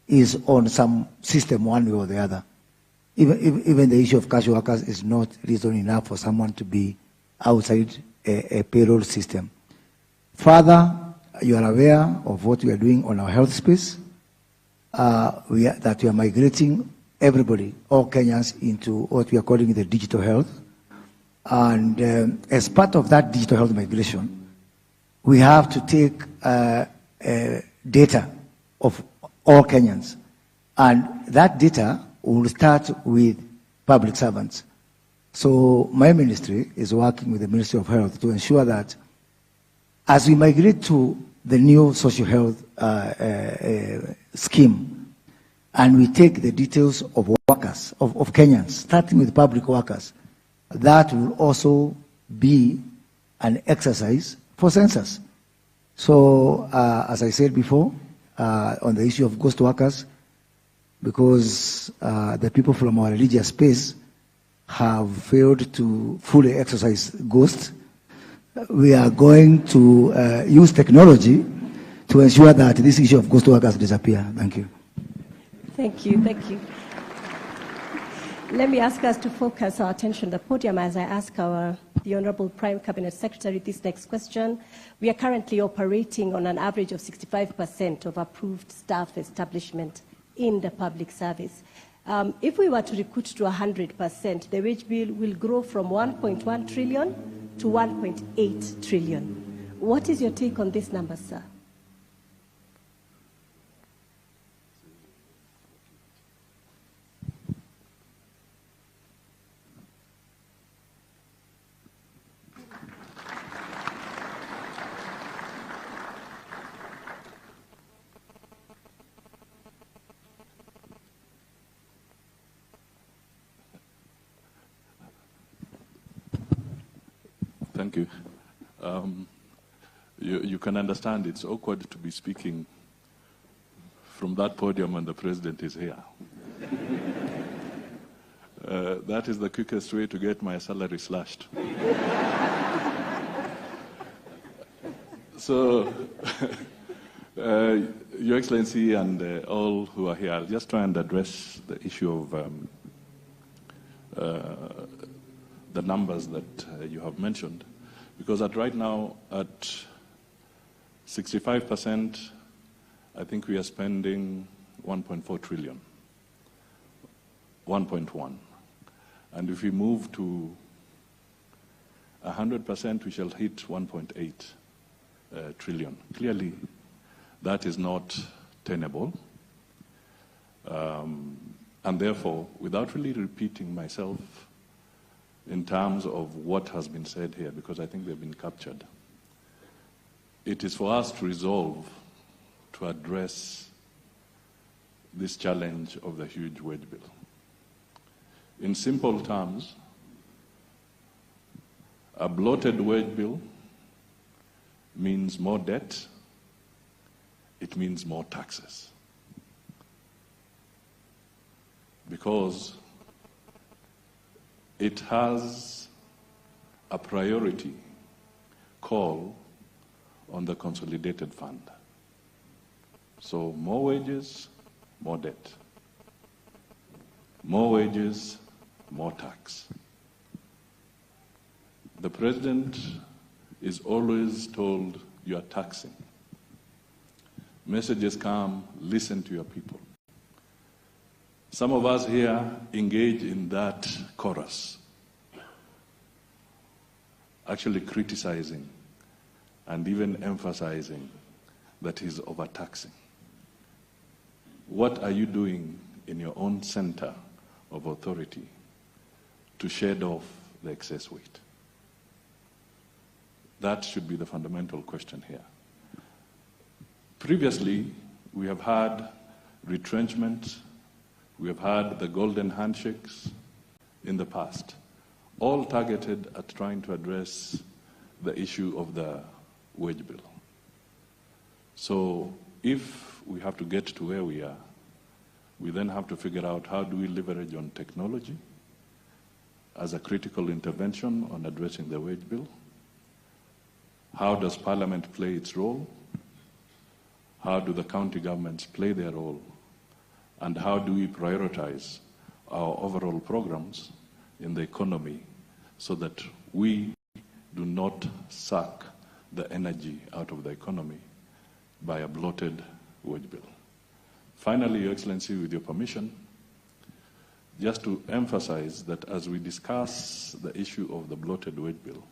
is on some system one way or the other. Even the issue of casual workers is not reason enough for someone to be outside a payroll system. Further, you are aware of what we are doing on our health space, that we are migrating everybody, all Kenyans, into what we are calling the digital health. And as part of that digital health migration, we have to take data of all Kenyans. And that data will start with public servants. So my ministry is working with the Ministry of Health to ensure that as we migrate to the new social health scheme, and we take the details of workers, of Kenyans, starting with public workers, that will also be an exercise for census. So, as I said before, on the issue of ghost workers, because the people from our religious space have failed to fully exercise ghosts, we are going to use technology to ensure that this issue of ghost workers disappear. Thank you. Thank you, thank you. Let me ask us to focus our attention on the podium as I ask the Honorable Prime Cabinet Secretary this next question. We are currently operating on an average of 65% of approved staff establishment in the public service. If we were to recruit to 100%, the wage bill will grow from 1.1 trillion to 1.8 trillion. What is your take on this number, sir? Thank you. You can understand it's awkward to be speaking from that podium when the president is here. That is the quickest way to get my salary slashed. So, Your Excellency and all who are here, I'll just try and address the issue of the numbers that you have mentioned, because right now at 65%, I think we are spending 1.4 trillion, 1.1. And if we move to 100%, we shall hit 1.8 trillion. Clearly, that is not tenable. And therefore, without really repeating myself in terms of what has been said here, because I think they've been captured, it is for us to resolve to address this challenge of the huge wage bill. In simple terms, a bloated wage bill means more debt, it means more taxes. Because it has a priority call on the consolidated fund. So more wages, more debt. More wages, more tax. The president is always told, you are taxing. Messages come, listen to your people. Some of us here engage in that chorus, actually criticizing and even emphasizing that he's overtaxing. What are you doing in your own center of authority to shed off the excess weight? That should be the fundamental question here. Previously, we have had retrenchment, we have had the golden handshakes in the past, all targeted at trying to address the issue of the wage bill. So if we have to get to where we are, we then have to figure out how do we leverage on technology as a critical intervention on addressing the wage bill? How does Parliament play its role? How do the county governments play their role? And how do we prioritize our overall programs in the economy so that we do not suck the energy out of the economy by a bloated wage bill? Finally, Your Excellency, with your permission, just to emphasize that as we discuss the issue of the bloated wage bill,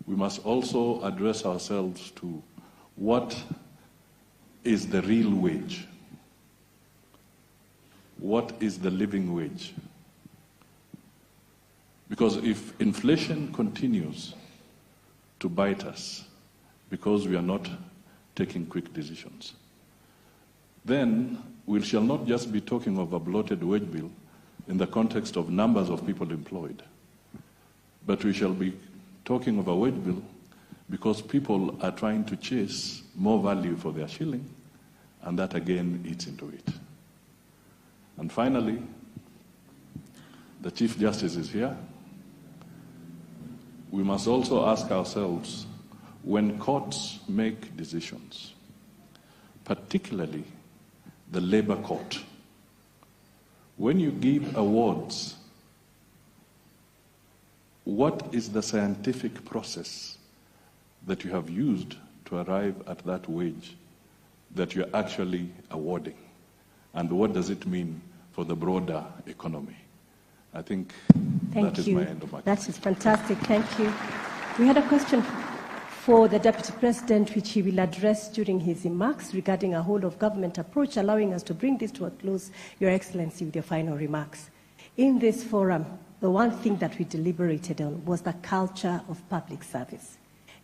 we must also address ourselves to what is the real wage? What is the living wage? Because if inflation continues to bite us because we are not taking quick decisions, then we shall not just be talking of a bloated wage bill in the context of numbers of people employed, but we shall be talking of a wage bill because people are trying to chase more value for their shilling, and that again eats into it. And finally, the Chief Justice is here. We must also ask ourselves, when courts make decisions, particularly the labor court, when you give awards, what is the scientific process that you have used to arrive at that wage that you're actually awarding? And what does it mean for the broader economy? I think that is my end of my comment. That is fantastic. Thank you. We had a question for the Deputy President, which he will address during his remarks regarding a whole-of-government approach, allowing us to bring this to a close, Your Excellency, with your final remarks. In this forum, the one thing that we deliberated on was the culture of public service.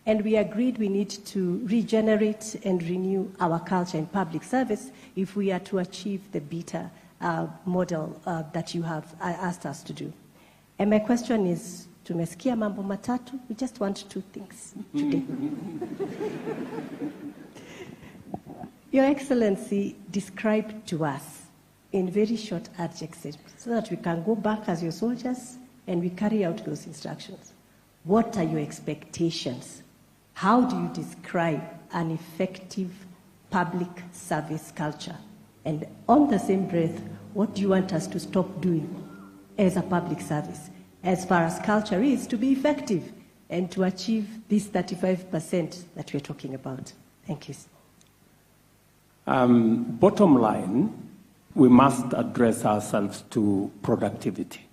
And we agreed we need to regenerate and renew our culture in public service if we are to achieve the better model that you have asked us to do. And my question is, tumesikia mambo matatu, we just want two things today. Your Excellency, describe to us in very short adjectives so that we can go back as your soldiers and we carry out those instructions. What are your expectations? How do you describe an effective public service culture? And on the same breath, what do you want us to stop doing as a public service, as far as culture is, to be effective and to achieve this 35% that we're talking about? Thank you. Bottom line, we must address ourselves to productivity.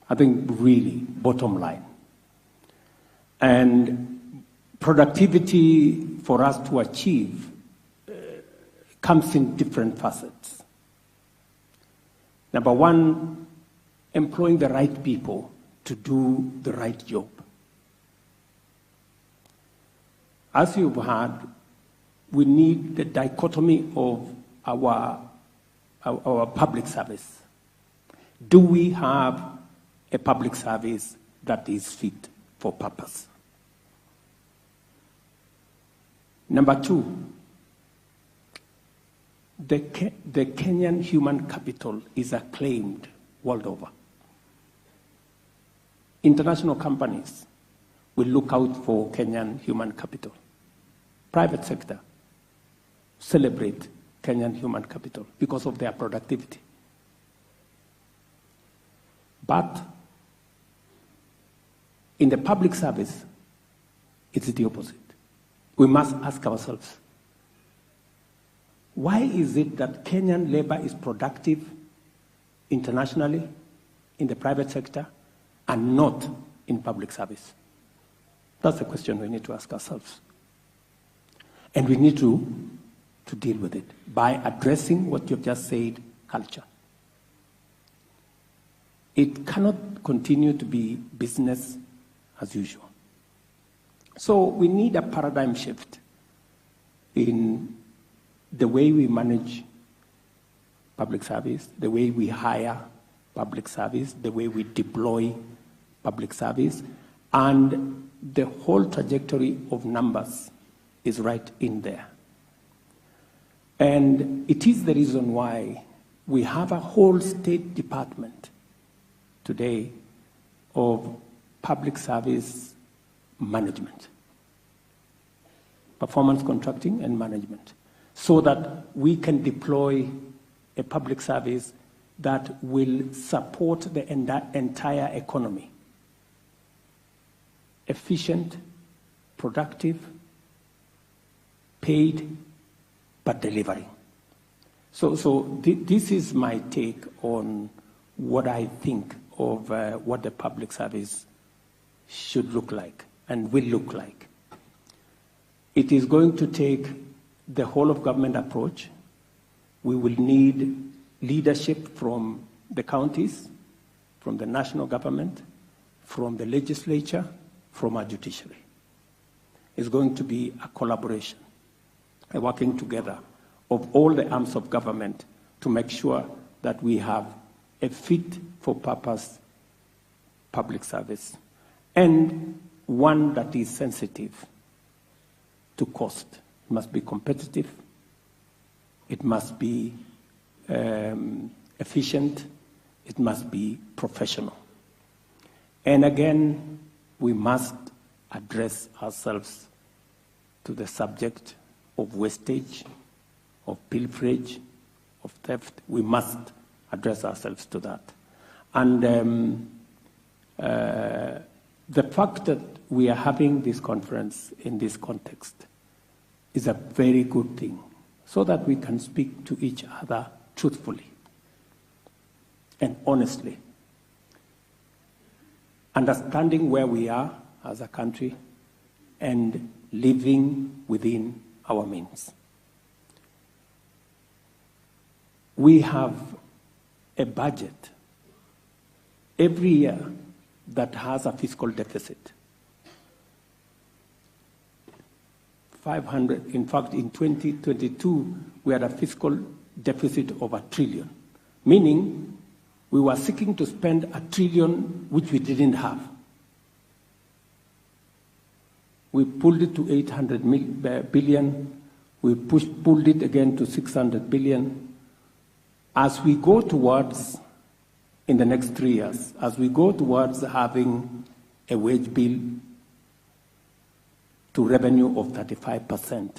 I think really, bottom line. And productivity for us to achieve comes in different facets. Number one, employing the right people to do the right job. As you've heard, we need the dichotomy of our public service. Do we have a public service that is fit for purpose? Number two, the Kenyan human capital is acclaimed world over. International companies will look out for Kenyan human capital. Private sector celebrate Kenyan human capital because of their productivity. But in the public service, it's the opposite. We must ask ourselves, why is it that Kenyan labor is productive internationally in the private sector and not in public service? That's the question we need to ask ourselves. And we need to deal with it by addressing what you've just said, culture. It cannot continue to be business as usual. So we need a paradigm shift. in the way we manage public service, the way we hire public service, the way we deploy public service, and the whole trajectory of numbers is right in there. And it is the reason why we have a whole State Department today of public service management, performance contracting and management, so that we can deploy a public service that will support the entire economy. Efficient, productive, paid, but delivering. So this is my take on what I think of what the public service should look like and will look like. It is going to take the whole of government approach. We will need leadership from the counties, from the national government, from the legislature, from our judiciary. It's going to be a collaboration, a working together of all the arms of government to make sure that we have a fit-for-purpose public service, and one that is sensitive to cost. It must be competitive, it must be efficient, it must be professional. And again, we must address ourselves to the subject of wastage, of pilferage, of theft. We must address ourselves to that. And the fact that we are having this conference in this context is a very good thing, so that we can speak to each other truthfully and honestly, understanding where we are as a country and living within our means. We have a budget every year that has a fiscal deficit. 500, in fact, in 2022, we had a fiscal deficit of $1 trillion, meaning we were seeking to spend $1 trillion which we didn't have. We pulled it to 800 billion, we pulled it again to 600 billion. As we go towards, in the next 3 years, as we go towards having a wage bill to revenue of 35%,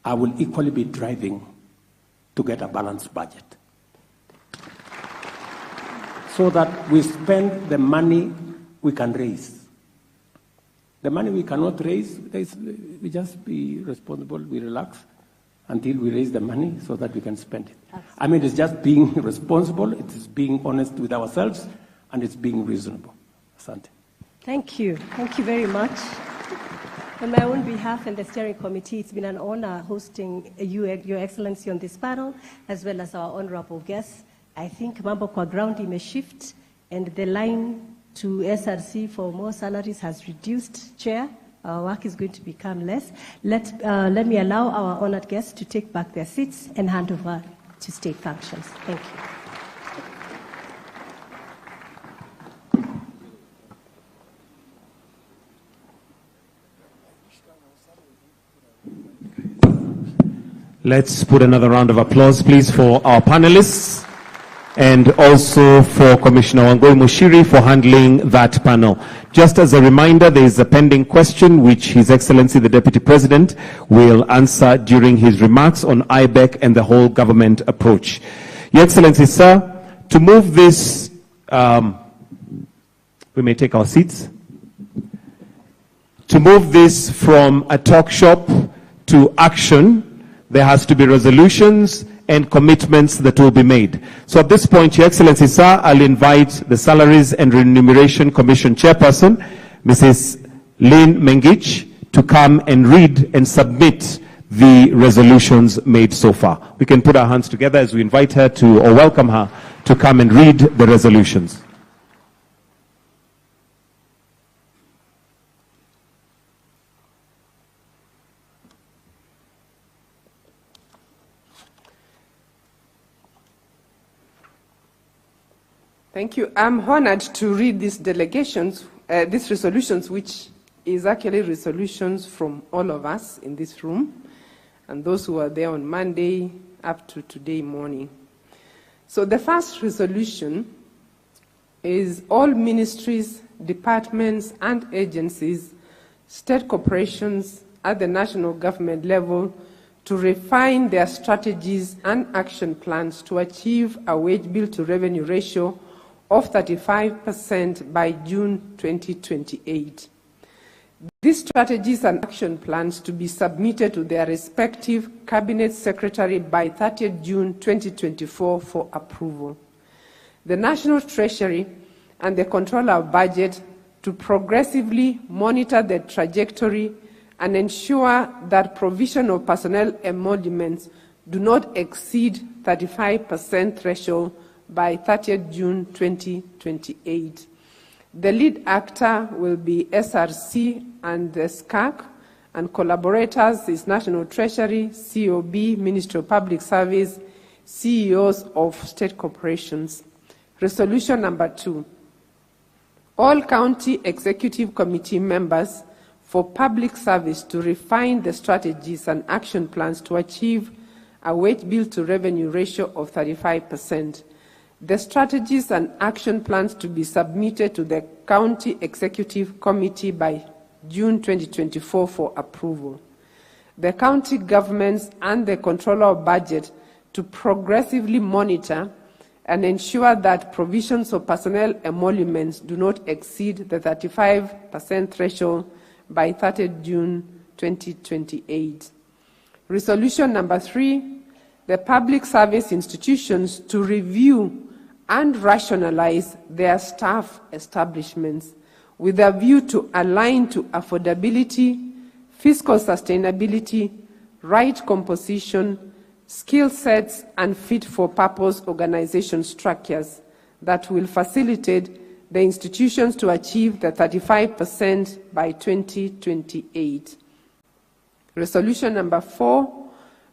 I will equally be driving to get a balanced budget, so that we spend the money we can raise. The money we cannot raise, we just be responsible, we relax until we raise the money so that we can spend it. Absolutely. I mean, it's just being responsible, it is being honest with ourselves, and it's being reasonable. Asante. Thank you. Thank you very much. On my own behalf and the steering committee, it's been an honor hosting you, Your Excellency, on this panel, as well as our honorable guests. I think mambo kwa ground ime shift, and the line to SRC for more salaries has reduced, Chair. Our work is going to become less. Let me allow our honored guests to take back their seats and hand over to state functions. Thank you. Let's put another round of applause, please, for our panelists, and also for Commissioner Wangui Mushiri for handling that panel. Just as a reminder, there is a pending question which His Excellency the Deputy President will answer during his remarks on IBEC and the whole government approach. Your Excellency, sir, to move this, we may take our seats. To move this from a talk shop to action, there has to be resolutions and commitments that will be made. So at this point, Your Excellency, sir, I'll invite the Salaries and Remuneration Commission Chairperson, Mrs. Lynn Mengich, to come and read and submit the resolutions made so far. We can put our hands together as we invite her to, or welcome her, to come and read the resolutions. Thank you. I'm honored to read these resolutions, which is actually resolutions from all of us in this room and those who are there on Monday up to today morning. So the first resolution is all ministries, departments, and agencies, state corporations at the national government level to refine their strategies and action plans to achieve a wage bill to revenue ratio of 35% by June 2028. These strategies and action plans to be submitted to their respective cabinet secretary by 30th June 2024 for approval. The National Treasury and the Controller of Budget to progressively monitor the trajectory and ensure that provision of personnel emoluments do not exceed 35% threshold by 30th June 2028. The lead actor will be SRC and the SCAC, and collaborators is National Treasury, COB, Ministry of Public Service, CEOs of state corporations. Resolution number 2. All county executive committee members for public service to refine the strategies and action plans to achieve a wage bill to revenue ratio of 35%. The strategies and action plans to be submitted to the County Executive Committee by June 2024 for approval. The county governments and the Controller of Budget to progressively monitor and ensure that provisions of personnel emoluments do not exceed the 35% threshold by 30th June 2028. Resolution number 3, the public service institutions to review and rationalize their staff establishments with a view to align to affordability, fiscal sustainability, right composition, skill sets, and fit-for-purpose organization structures that will facilitate the institutions to achieve the 35% by 2028. Resolution number 4,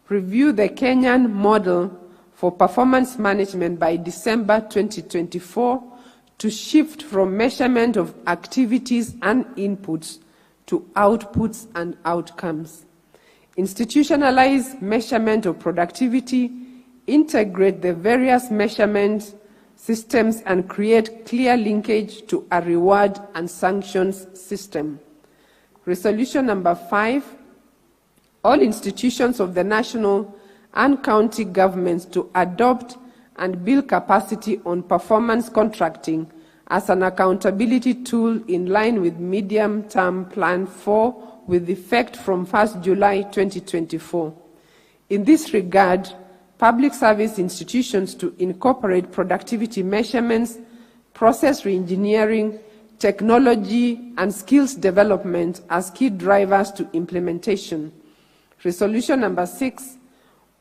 review the Kenyan model for performance management by December 2024 to shift from measurement of activities and inputs to outputs and outcomes. Institutionalize measurement of productivity, integrate the various measurement systems, and create clear linkage to a reward and sanctions system. Resolution number 5, all institutions of the national and county governments to adopt and build capacity on performance contracting as an accountability tool in line with medium-term Plan 4 with effect from 1st July 2024. In this regard, public service institutions to incorporate productivity measurements, process reengineering, technology, and skills development as key drivers to implementation. Resolution number 6,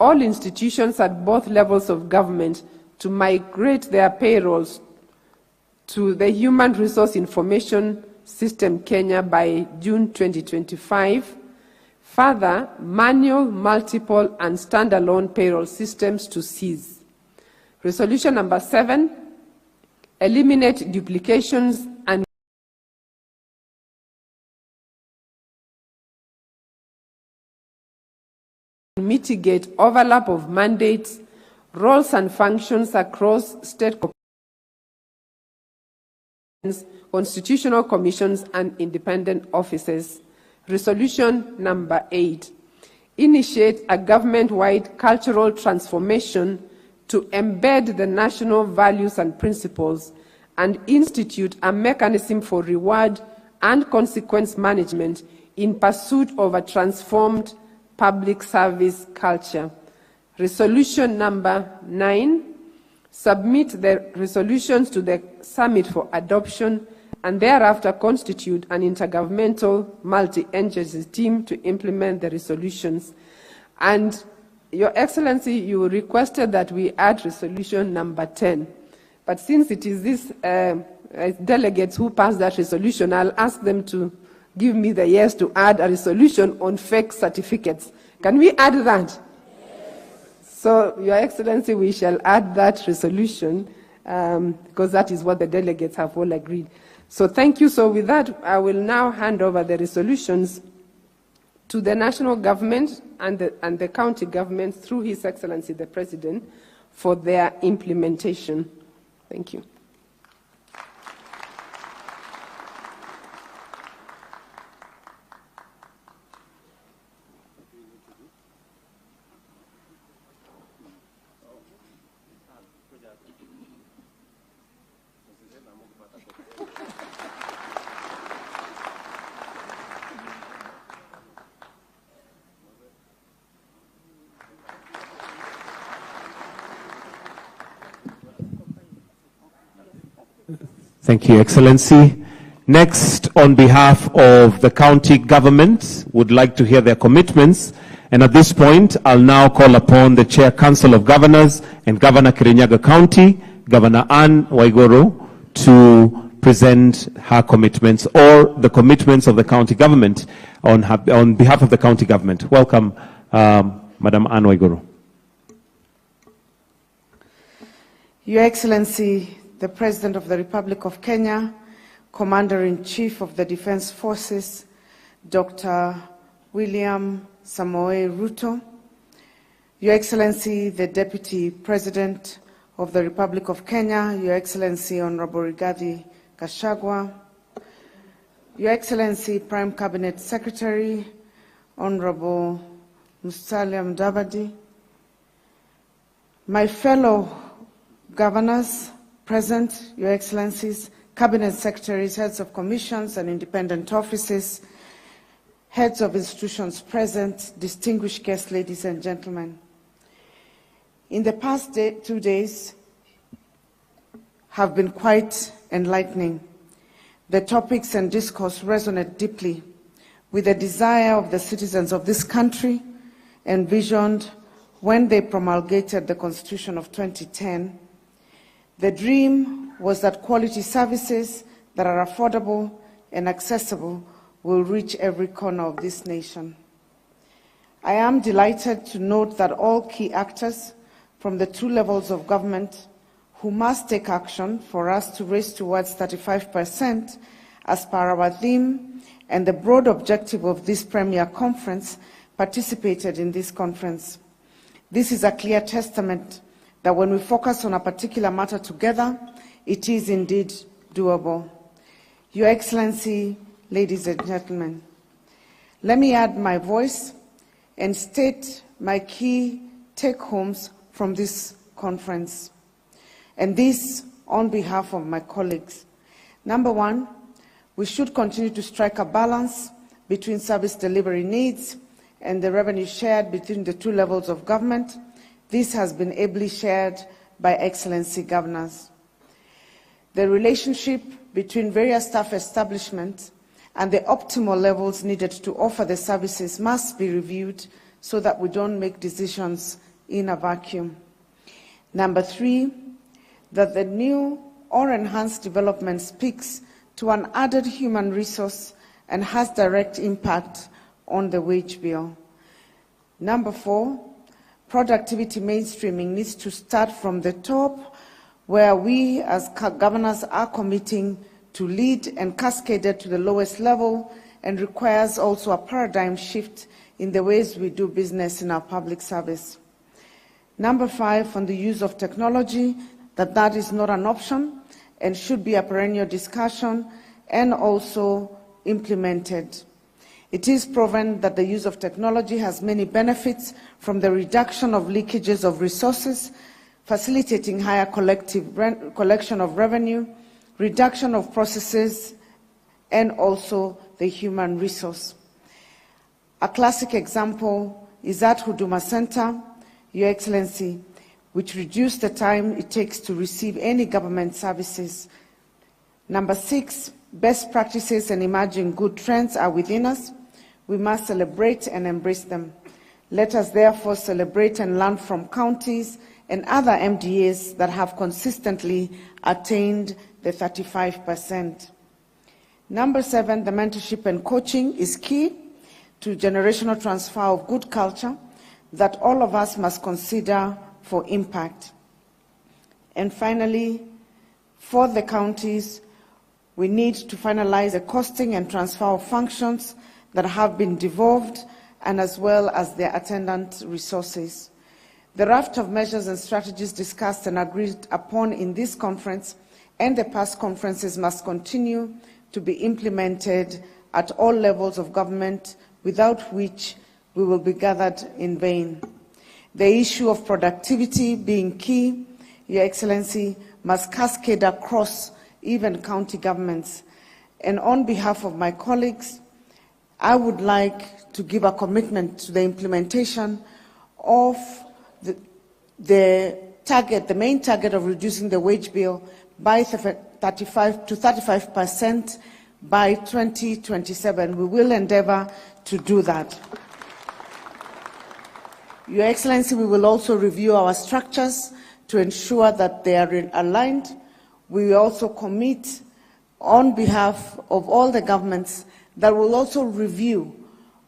all institutions at both levels of government to migrate their payrolls to the Human Resource Information System Kenya by June 2025. Further, manual, multiple, and standalone payroll systems to cease. Resolution number 7, eliminate duplications and mitigate overlap of mandates, roles and functions across state corporations, constitutional commissions, and independent offices. Resolution number 8, initiate a government-wide cultural transformation to embed the national values and principles and institute a mechanism for reward and consequence management in pursuit of a transformed public service culture. Resolution number 9, submit the resolutions to the Summit for adoption and thereafter constitute an intergovernmental multi-agency team to implement the resolutions. And Your Excellency, you requested that we add resolution number 10. But since it is these delegates who passed that resolution, I'll ask them to give me the yes to add a resolution on fake certificates. Can we add that? Yes. So, Your Excellency, we shall add that resolution because that is what the delegates have all agreed. So thank you. So with that, I will now hand over the resolutions to the national government and the county government through His Excellency the President for their implementation. Thank you. Thank you, Excellency. Next, on behalf of the county government, would like to hear their commitments. And at this point, I'll now call upon the Chair Council of Governors and Governor Kirinyaga County, Governor Anne Waiguru, to present her commitments or the commitments of the county government on behalf of the county government. Welcome, Madam Anne Waiguru. Your Excellency, the President of the Republic of Kenya, Commander-in-Chief of the Defense Forces, Dr. William Samoei Ruto, Your Excellency, the Deputy President of the Republic of Kenya, Your Excellency, Honorable Rigathi Gachagua, Your Excellency, Prime Cabinet Secretary, Honorable Musalia Mudavadi, my fellow governors present, Your Excellencies, Cabinet Secretaries, heads of commissions and independent offices, heads of institutions present, distinguished guests, ladies and gentlemen. In the past 2 days have been quite enlightening. The topics and discourse resonate deeply with the desire of the citizens of this country envisioned when they promulgated the Constitution of 2010. The dream was that quality services that are affordable and accessible will reach every corner of this nation. I am delighted to note that all key actors from the 2 levels of government who must take action for us to race towards 35% as per our theme and the broad objective of this premier conference participated in this conference. This is a clear testament that when we focus on a particular matter together, it is indeed doable. Your Excellency, ladies and gentlemen, let me add my voice and state my key take-homes from this conference, and this on behalf of my colleagues. Number 1, we should continue to strike a balance between service delivery needs and the revenue shared between the 2 levels of government. This has been ably shared by Excellency Governors. The relationship between various staff establishments and the optimal levels needed to offer the services must be reviewed so that we don't make decisions in a vacuum. Number 3, that the new or enhanced development speaks to an added human resource and has direct impact on the wage bill. Number 4, productivity mainstreaming needs to start from the top, where we as governors are committing to lead and cascade it to the lowest level, and requires also a paradigm shift in the ways we do business in our public service. Number 5, on the use of technology, that is not an option and should be a perennial discussion and also implemented. It is proven that the use of technology has many benefits, from the reduction of leakages of resources, facilitating higher collection of revenue, reduction of processes, and also the human resource. A classic example is at Huduma Center, Your Excellency, which reduced the time it takes to receive any government services. Number 6, best practices and emerging good trends are within us. We must celebrate and embrace them. Let us therefore celebrate and learn from counties and other MDAs that have consistently attained the 35%. Number 7, the mentorship and coaching is key to generational transfer of good culture that all of us must consider for impact. And finally, For the counties, we need to finalize the costing and transfer of functions that have been devolved, and as well as their attendant resources. The raft of measures and strategies discussed and agreed upon in this conference and the past conferences must continue to be implemented at all levels of government, without which we will be gathered in vain. The issue of productivity being key, Your Excellency, must cascade across even county governments. And on behalf of my colleagues, I would like to give a commitment to the implementation of the main target of reducing the wage bill by 35 to 35% by 2027. We will endeavor to do that. Your Excellency, we will also review our structures to ensure that they are aligned. We will also commit on behalf of all the governments that will also review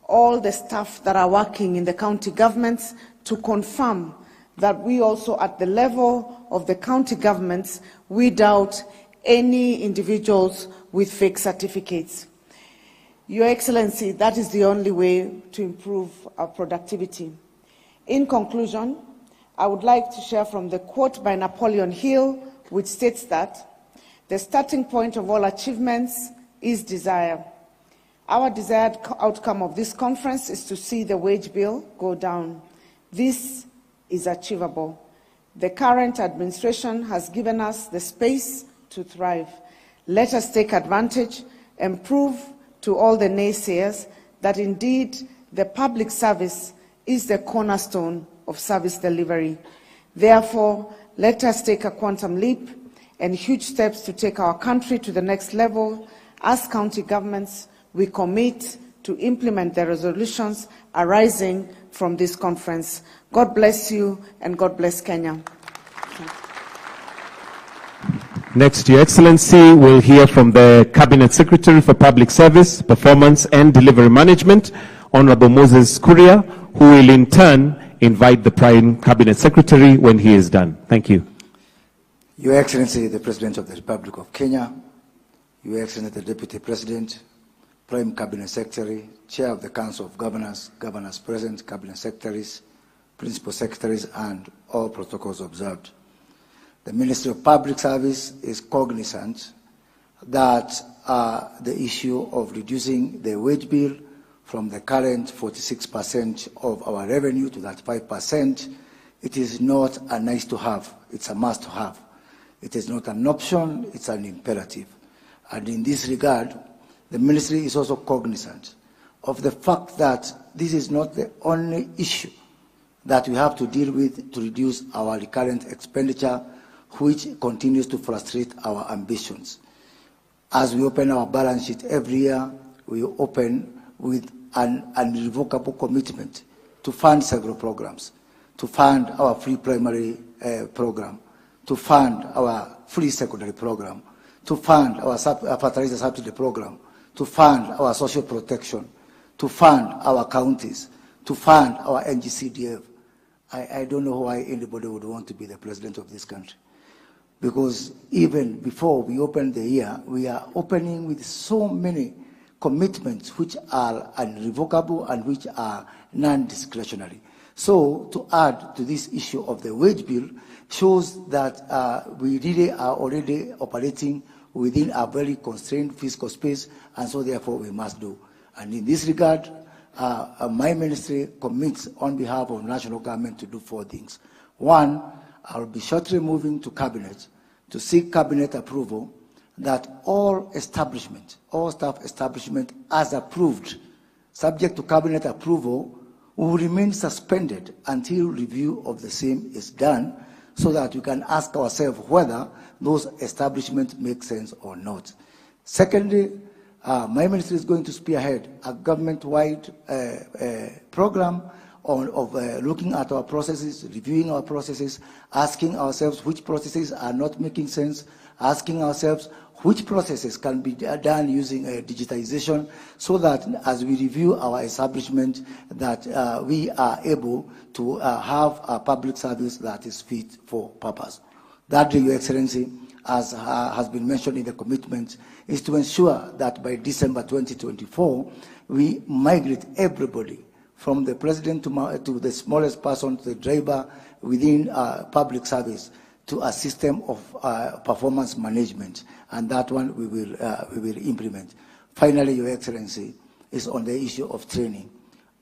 all the staff that are working in the county governments to confirm that we also, at the level of the county governments, weed out any individuals with fake certificates. Your Excellency, that is the only way to improve our productivity. In conclusion, I would like to share from the quote by Napoleon Hill, which states that the starting point of all achievements is desire. Our desired outcome of this conference is to see the wage bill go down. This is achievable. The current administration has given us the space to thrive. Let us take advantage and prove to all the naysayers that indeed the public service is the cornerstone of service delivery. Therefore, let us take a quantum leap and huge steps to take our country to the next level. As county governments, we commit to implement the resolutions arising from this conference. God bless you, and God bless Kenya. Next, Your Excellency, we'll hear from the Cabinet Secretary for Public Service, Performance and Delivery Management, Honorable Moses Kuria, who will in turn invite the Prime Cabinet Secretary when he is done. Thank you. Your Excellency, the President of the Republic of Kenya, Your Excellency, the Deputy President, Prime Cabinet Secretary, Chair of the Council of Governors, Governors present, Cabinet Secretaries, Principal Secretaries, and all protocols observed. The Ministry of Public Service is cognizant that the issue of reducing the wage bill from the current 46% of our revenue to that 5%, it is not a nice to have, it's a must to have. It is not an option, it's an imperative. And in this regard, the ministry is also cognizant of the fact that this is not the only issue that we have to deal with to reduce our recurrent expenditure, which continues to frustrate our ambitions. As we open our balance sheet every year, we open with an irrevocable commitment to fund several programs, to fund our free primary program, to fund our free secondary program, to fund our fertilizer subsidy program, to fund our social protection, to fund our counties, to fund our NGCDF. I don't know why anybody would want to be the president of this country. Because even before we open the year, we are opening with so many commitments which are irrevocable and which are non-discretionary. So to add to this issue of the wage bill shows that we really are already operating within a very constrained fiscal space, and so therefore we must do. And in this regard, my ministry commits on behalf of national government to do 4 things. 1, I will be shortly moving to cabinet to seek cabinet approval that all establishment, all staff establishment as approved, subject to cabinet approval, will remain suspended until review of the same is done, so that we can ask ourselves whether those establishments make sense or not. Secondly, my ministry is going to spearhead a government-wide program of looking at our processes, reviewing our processes, asking ourselves which processes are not making sense, asking ourselves which processes can be done using digitization, so that as we review our establishment, that we are able to have a public service that is fit for purpose. Thirdly, Your Excellency, as has been mentioned in the commitment, is to ensure that by December 2024, we migrate everybody from the president to the smallest person, to the driver within public service, to a system of performance management, and that one we will implement. Finally, Your Excellency, is on the issue of training.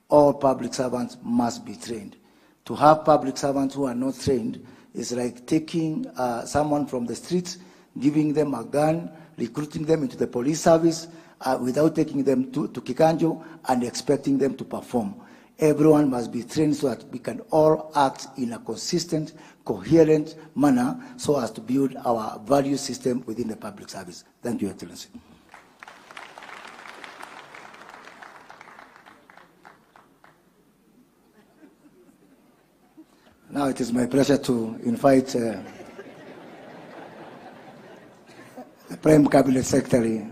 All public servants must be trained. To have public servants who are not trained is like taking someone from the streets, giving them a gun, recruiting them into the police service without taking them to Kikanjo and expecting them to perform. Everyone must be trained so that we can all act in a consistent, coherent manner so as to build our value system within the public service. Thank you, Your Excellency. Now it is my pleasure to invite the Prime Cabinet Secretary,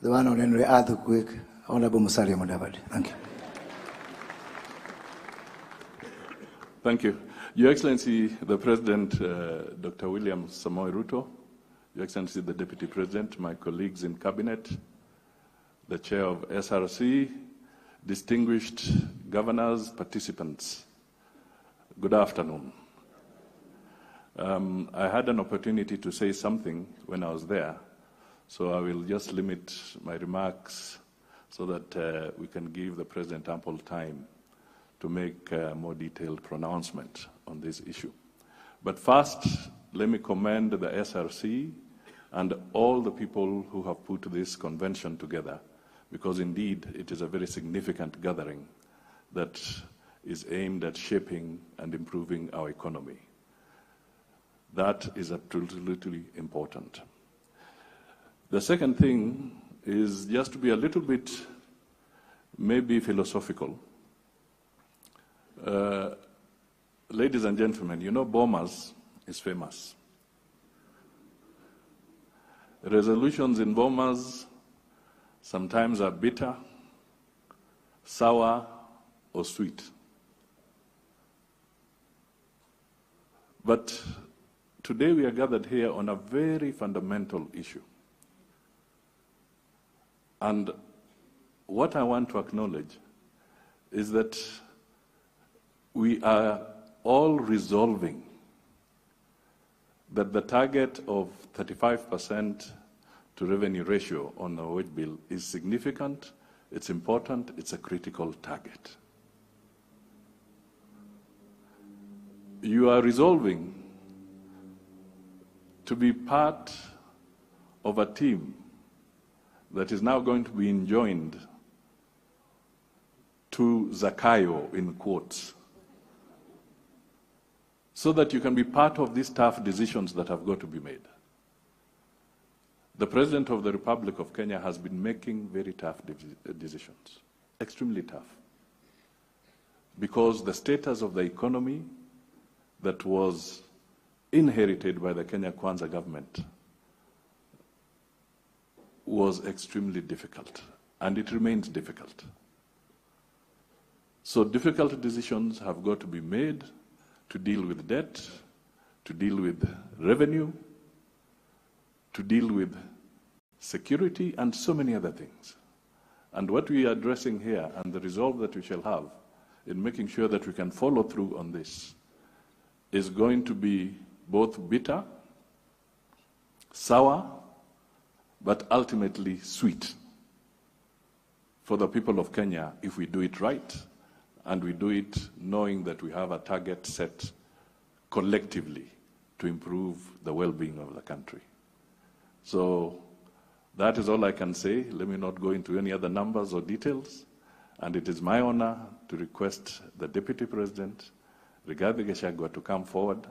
the one on Henry Quick, Honorable Musalia Mudavadi. Thank you. Thank you. Your Excellency, the President, Dr. William Samoei Ruto, Your Excellency, the Deputy President, my colleagues in Cabinet, the Chair of SRC, distinguished governors, participants, good afternoon. I had an opportunity to say something when I was there, so I will just limit my remarks so that we can give the President ample time to make a more detailed pronouncement on this issue. But first, let me commend the SRC and all the people who have put this convention together, because indeed it is a very significant gathering that is aimed at shaping and improving our economy. That is absolutely important. The second thing is just to be a little bit maybe philosophical. Ladies and gentlemen, you know Bomas is famous. Resolutions in Bomas sometimes are bitter, sour, or sweet. But today we are gathered here on a very fundamental issue. And what I want to acknowledge is that we are all resolving that the target of 35% to revenue ratio on the wage bill is significant, it's important, it's a critical target. You are resolving to be part of a team that is now going to be enjoined to Zakayo, in quotes, so that you can be part of these tough decisions that have got to be made. The President of the Republic of Kenya has been making very tough decisions, extremely tough, because the status of the economy that was inherited by the Kenya Kwanza government was extremely difficult, and it remains difficult. So difficult decisions have got to be made to deal with debt, to deal with revenue, to deal with security, and so many other things. And what we are addressing here, and the resolve that we shall have in making sure that we can follow through on this, is going to be both bitter, sour, but ultimately sweet for the people of Kenya if we do it right, and we do it knowing that we have a target set collectively to improve the well-being of the country. So that is all I can say. Let me not go into any other numbers or details. And it is my honor to request the Deputy President, Rigathi Gachagua, to come forward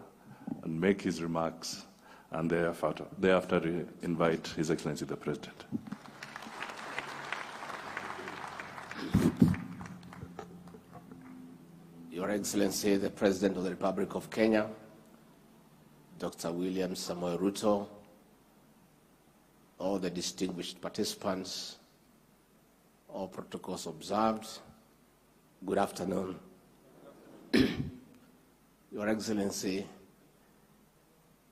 and make his remarks, and thereafter invite His Excellency the President. Your Excellency, the President of the Republic of Kenya, Dr. William Samoei Ruto, all the distinguished participants, all protocols observed, good afternoon. Your Excellency,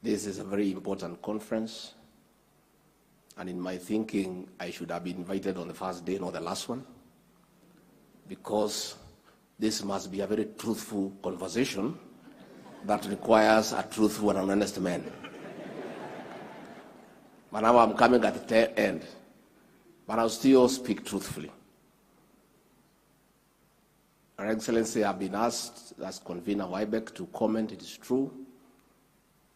This is a very important conference, and in my thinking, I should have been invited on the first day, not the last one, because this must be a very truthful conversation that requires a truthful and an honest man. But now I'm coming at the tail end, but I'll still speak truthfully. Your Excellency, I've been asked as convener of IBEC to comment. It is true.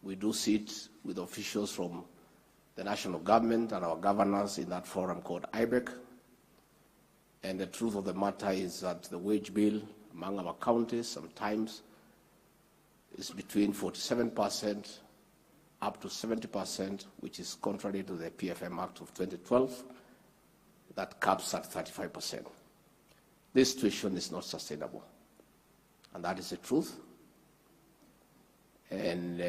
We do sit with officials from the national government and our governors in that forum called IBEC. And the truth of the matter is that the wage bill among our counties sometimes is between 47% up to 70%, which is contrary to the PFM Act of 2012, that caps at 35%. This situation is not sustainable, and that is the truth. And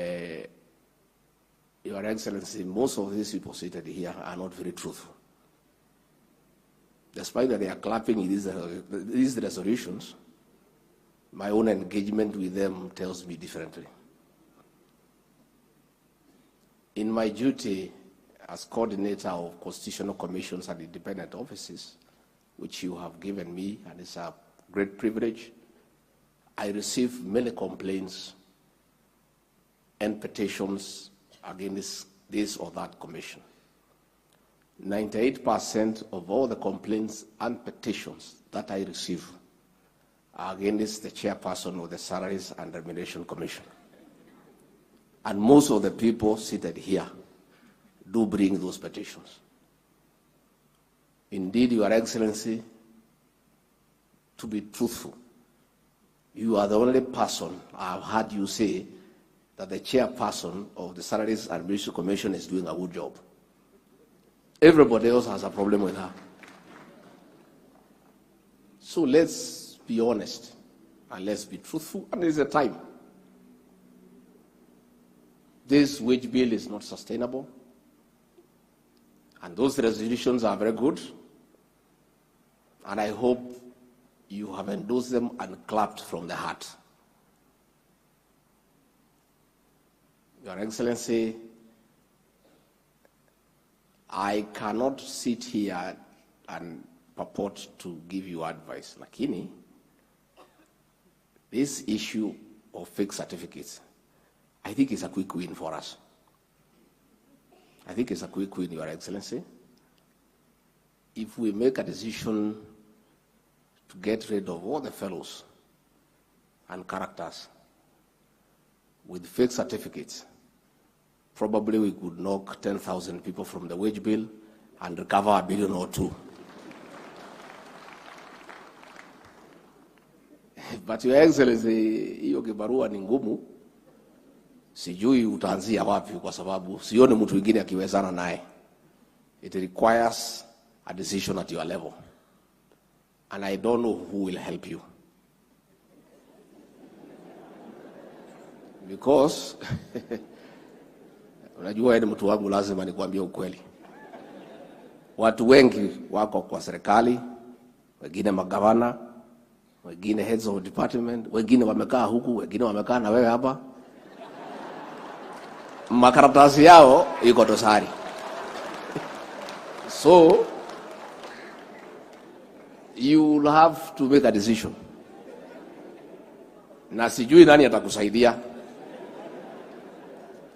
Your Excellency, most of these people seated here are not very truthful. Despite that they are clapping these resolutions, my own engagement with them tells me differently. In my duty as coordinator of constitutional commissions and independent offices, which you have given me, and it's a great privilege, I receive many complaints and petitions against this or that commission. 98% of all the complaints and petitions that I receive are against the chairperson of the Salaries and Remuneration Commission. And most of the people seated here do bring those petitions. Indeed, Your Excellency, to be truthful, you are the only person I've heard you say that the chairperson of the Salaries and Remuneration Commission is doing a good job. Everybody else has a problem with her. So let's be honest and let's be truthful, and there's a time. This wage bill is not sustainable, and those resolutions are very good, and I hope you have endorsed them and clapped from the heart. Your Excellency, I cannot sit here and purport to give you advice. Lakini, this issue of fake certificates, I think it's a quick win for us. I think it's a quick win, Your Excellency. If we make a decision to get rid of all the fellows and characters with fake certificates, probably we could knock 10,000 people from the wage bill and recover $1 billion or $2 billion. But Your Excellency, hiyo kibarua ni ngumu. Sijui utaanzia wapi kwa sababu sioni mtu mwingine akiwezana naye. It requires a decision at your level. And I don't know who will help you. Because unajua ni mtu wangu, lazima nikwambie ukweli. Watu wengi wako kwa serikali, wengine magavana, wengine heads of department, wengine wamekaa huku, wengine wamekaa na wewe hapa. Makaratasi yao iko dosari. So you will have to make a decision. Na sijui nani atakusaidia.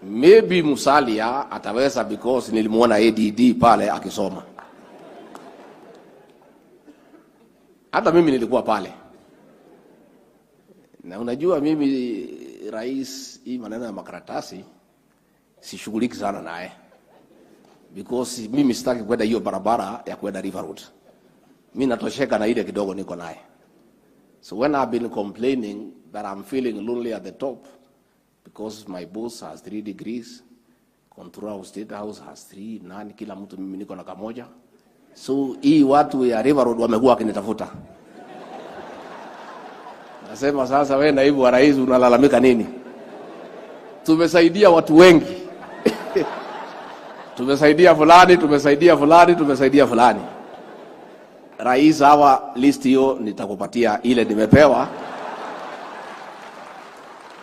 Maybe Musalia ataweza because nilimuona ADD pale akisoma. Hata mimi nilikuwa pale. Na unajua mimi rais, hii maneno ya makaratasi sishughuliki sana naye. Because mimi sitaki kwenda hiyo barabara ya kwenda River Road. Mimi natosheka na ile kidogo niko naye. So when I've been complaining that I'm feeling lonely at the top because my boss has 3 degrees, controller of State House has 3, nani kila mtu, mimi niko na kamoja. So hii watu ya River Road wamekuwa wakinitafuta. Nasema sasa wewe naibu wa rais unalalamika nini? Tumesaidia watu wengi. Tumesaidia fulani, tumesaidia fulani, tumesaidia fulani. Rais, hawa list hiyo nitakupatia ile nimepewa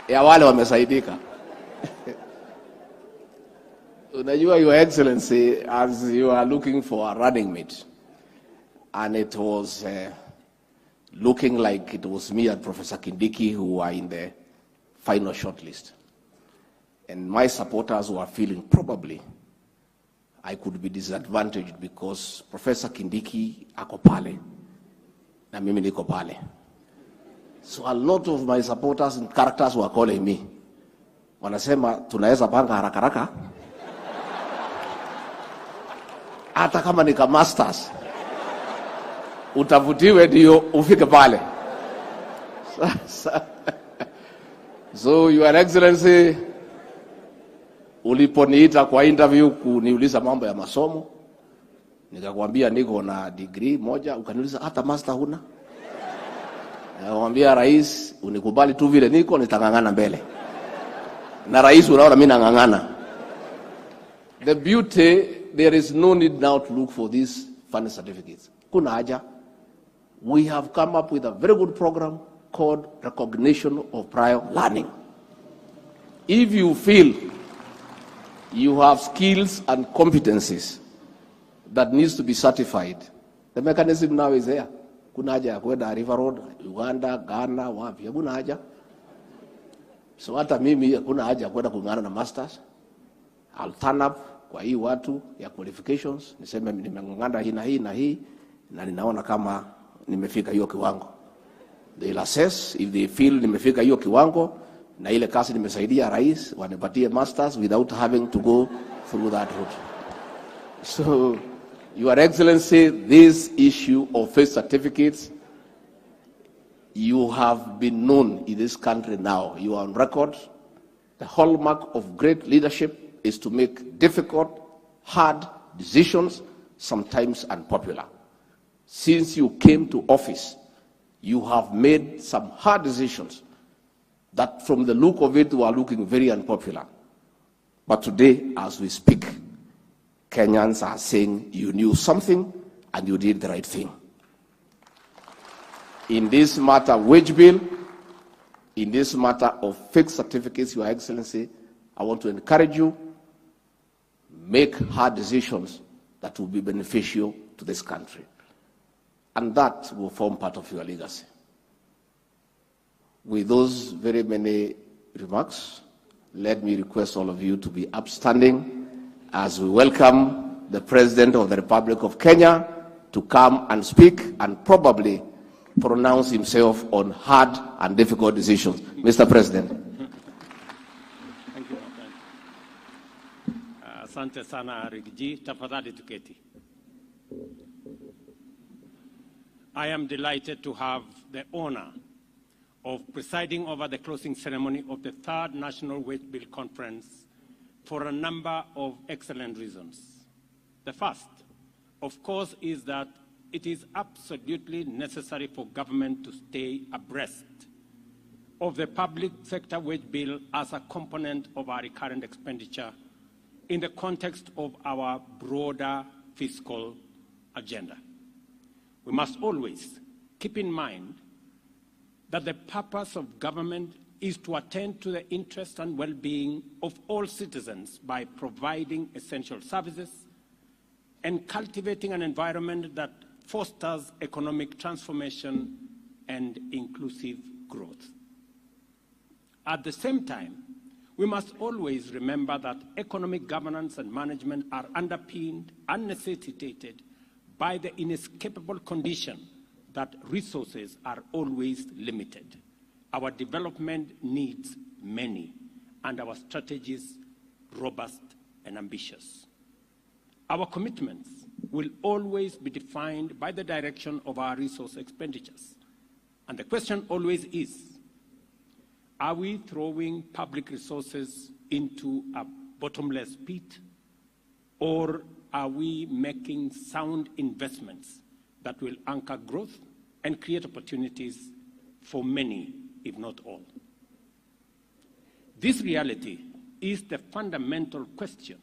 ya wale wamesaidika. Unajua, Your Excellency, as you are looking for a running mate, and it was looking like it was me and Professor Kindiki who were in the final shortlist. And my supporters were feeling probably I could be disadvantaged because Professor Kindiki ako pale, na mimi niko pale. So a lot of my supporters and characters were calling me. Wanasema, tunaweza panga haraka haraka, hata kama nika masters, utavutiwe ndio ufike pale. So Your Excellency, uliponiita kwa interview kuniuliza mambo ya masomo, nikakwambia niko na degree moja, ukaniuliza hata master huna. Nikakwambia rais, unikubali tu vile niko, nitangangana mbele. Na rais unaona mimi nangangana. The beauty, there is no need now to look for these funny certificates. Kuna haja. We have come up with a very good program called recognition of prior learning. If you feel you have skills and competencies that needs to be certified, the mechanism now is there. Kuna haja ya kwenda River Road, Uganda, Ghana, wapi, hakuna haja. So hata mimi hakuna haja ya kwenda kungana na masters. I'll turn up kwa hii watu ya qualifications, niseme nimengangana hii na hii na hii, na ninaona kama nimefika hiyo kiwango. They'll assess if they feel nimefika hiyo kiwango, na ile kasi nimesaidia rais, wanipatie masters without having to go through that route. So, Your Excellency, this issue of faith certificates, you have been known in this country now. You are on record. The hallmark of great leadership is to make difficult, hard decisions, sometimes unpopular. Since you came to office, you have made some hard decisions that from the look of it were looking very unpopular. But today, as we speak, Kenyans are saying you knew something and you did the right thing. In this matter, wage bill, in this matter of fixed certificates, Your Excellency, I want to encourage you, make hard decisions that will be beneficial to this country. And that will form part of your legacy. With those very many remarks, let me request all of you to be upstanding as we welcome the President of the Republic of Kenya to come and speak and probably pronounce himself on hard and difficult decisions. Mr. President. Thank you. Asante sana Rigji, tafadhali tuketi. I am delighted to have the honor of presiding over the closing ceremony of the third National Wage Bill Conference for a number of excellent reasons. The first, of course, is that it is absolutely necessary for government to stay abreast of the public sector wage bill as a component of our recurrent expenditure in the context of our broader fiscal agenda. We must always keep in mind that the purpose of government is to attend to the interests and well-being of all citizens by providing essential services and cultivating an environment that fosters economic transformation and inclusive growth. At the same time, we must always remember that economic governance and management are underpinned and necessitated by the inescapable condition that resources are always limited. Our development needs many, and our strategies robust and ambitious. Our commitments will always be defined by the direction of our resource expenditures. And the question always is, are we throwing public resources into a bottomless pit, or are we making sound investments that will anchor growth and create opportunities for many, if not all? This reality is the fundamental question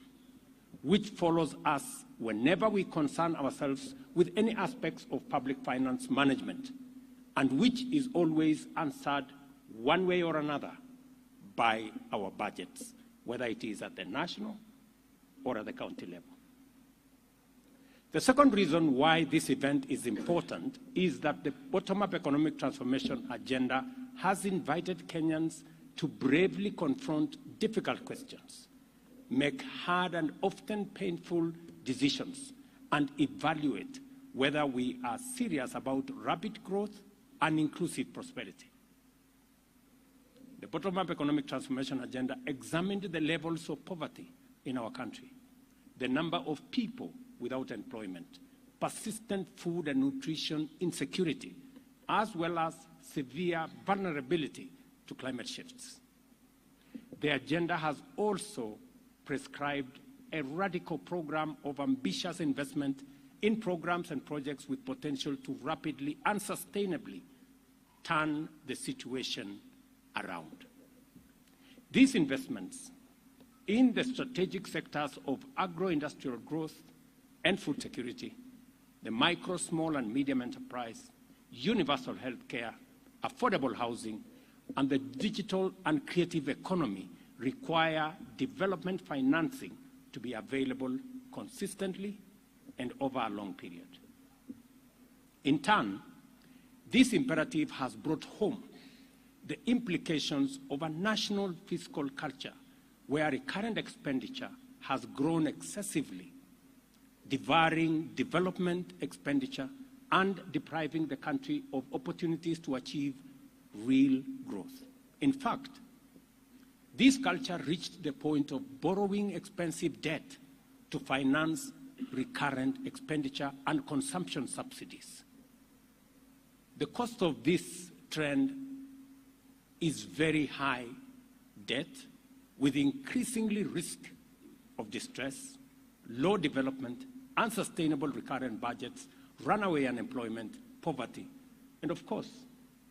which follows us whenever we concern ourselves with any aspects of public finance management, and which is always answered one way or another by our budgets, whether it is at the national, or at the county level. The second reason why this event is important is that the bottom-up economic transformation agenda has invited Kenyans to bravely confront difficult questions, make hard and often painful decisions, and evaluate whether we are serious about rapid growth and inclusive prosperity. The bottom-up economic transformation agenda examined the levels of poverty in our country, the number of people without employment, persistent food and nutrition insecurity, as well as severe vulnerability to climate shifts. The agenda has also prescribed a radical program of ambitious investment in programs and projects with potential to rapidly and sustainably turn the situation around. These investments in the strategic sectors of agro-industrial growth and food security, the micro, small, and medium enterprise, universal health care, affordable housing, and the digital and creative economy require development financing to be available consistently and over a long period. In turn, this imperative has brought home the implications of a national fiscal culture where recurrent expenditure has grown excessively, devouring development expenditure and depriving the country of opportunities to achieve real growth. In fact, this culture reached the point of borrowing expensive debt to finance recurrent expenditure and consumption subsidies. The cost of this trend is very high debt with increasingly risk of distress, low development, unsustainable recurrent budgets, runaway unemployment, poverty, and of course,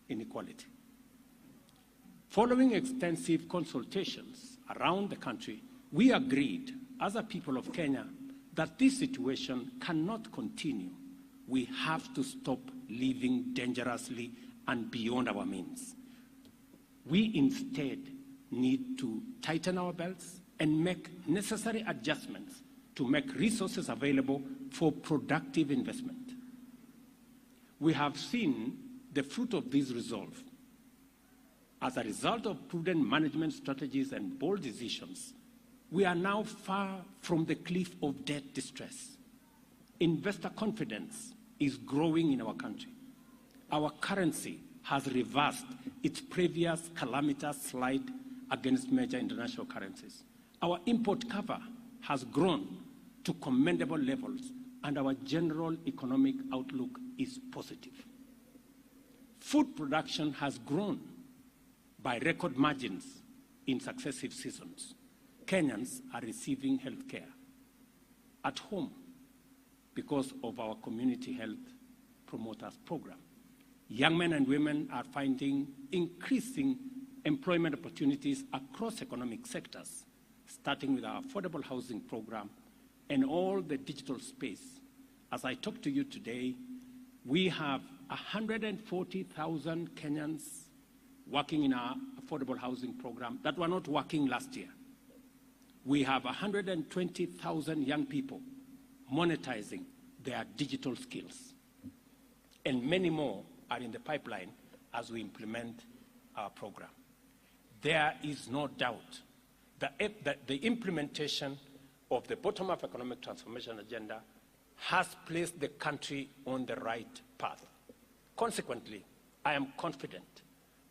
inequality. Following extensive consultations around the country, we agreed as a people of Kenya that this situation cannot continue. We have to stop living dangerously and beyond our means. We instead need to tighten our belts and make necessary adjustments to make resources available for productive investment. We have seen the fruit of this resolve. As a result of prudent management strategies and bold decisions, we are now far from the cliff of debt distress. Investor confidence is growing in our country. Our currency has reversed its previous calamitous slide against major international currencies. Our import cover has grown to commendable levels, and our general economic outlook is positive. Food production has grown by record margins in successive seasons. Kenyans are receiving health care at home because of our community health promoters program. Young men and women are finding increasing employment opportunities across economic sectors, starting with our affordable housing program and all the digital space. As I talk to you today, we have 140,000 Kenyans working in our affordable housing program that were not working last year. We have 120,000 young people monetizing their digital skills. And many more are in the pipeline as we implement our program. There is no doubt that the implementation of the bottom-up economic transformation agenda has placed the country on the right path. Consequently, I am confident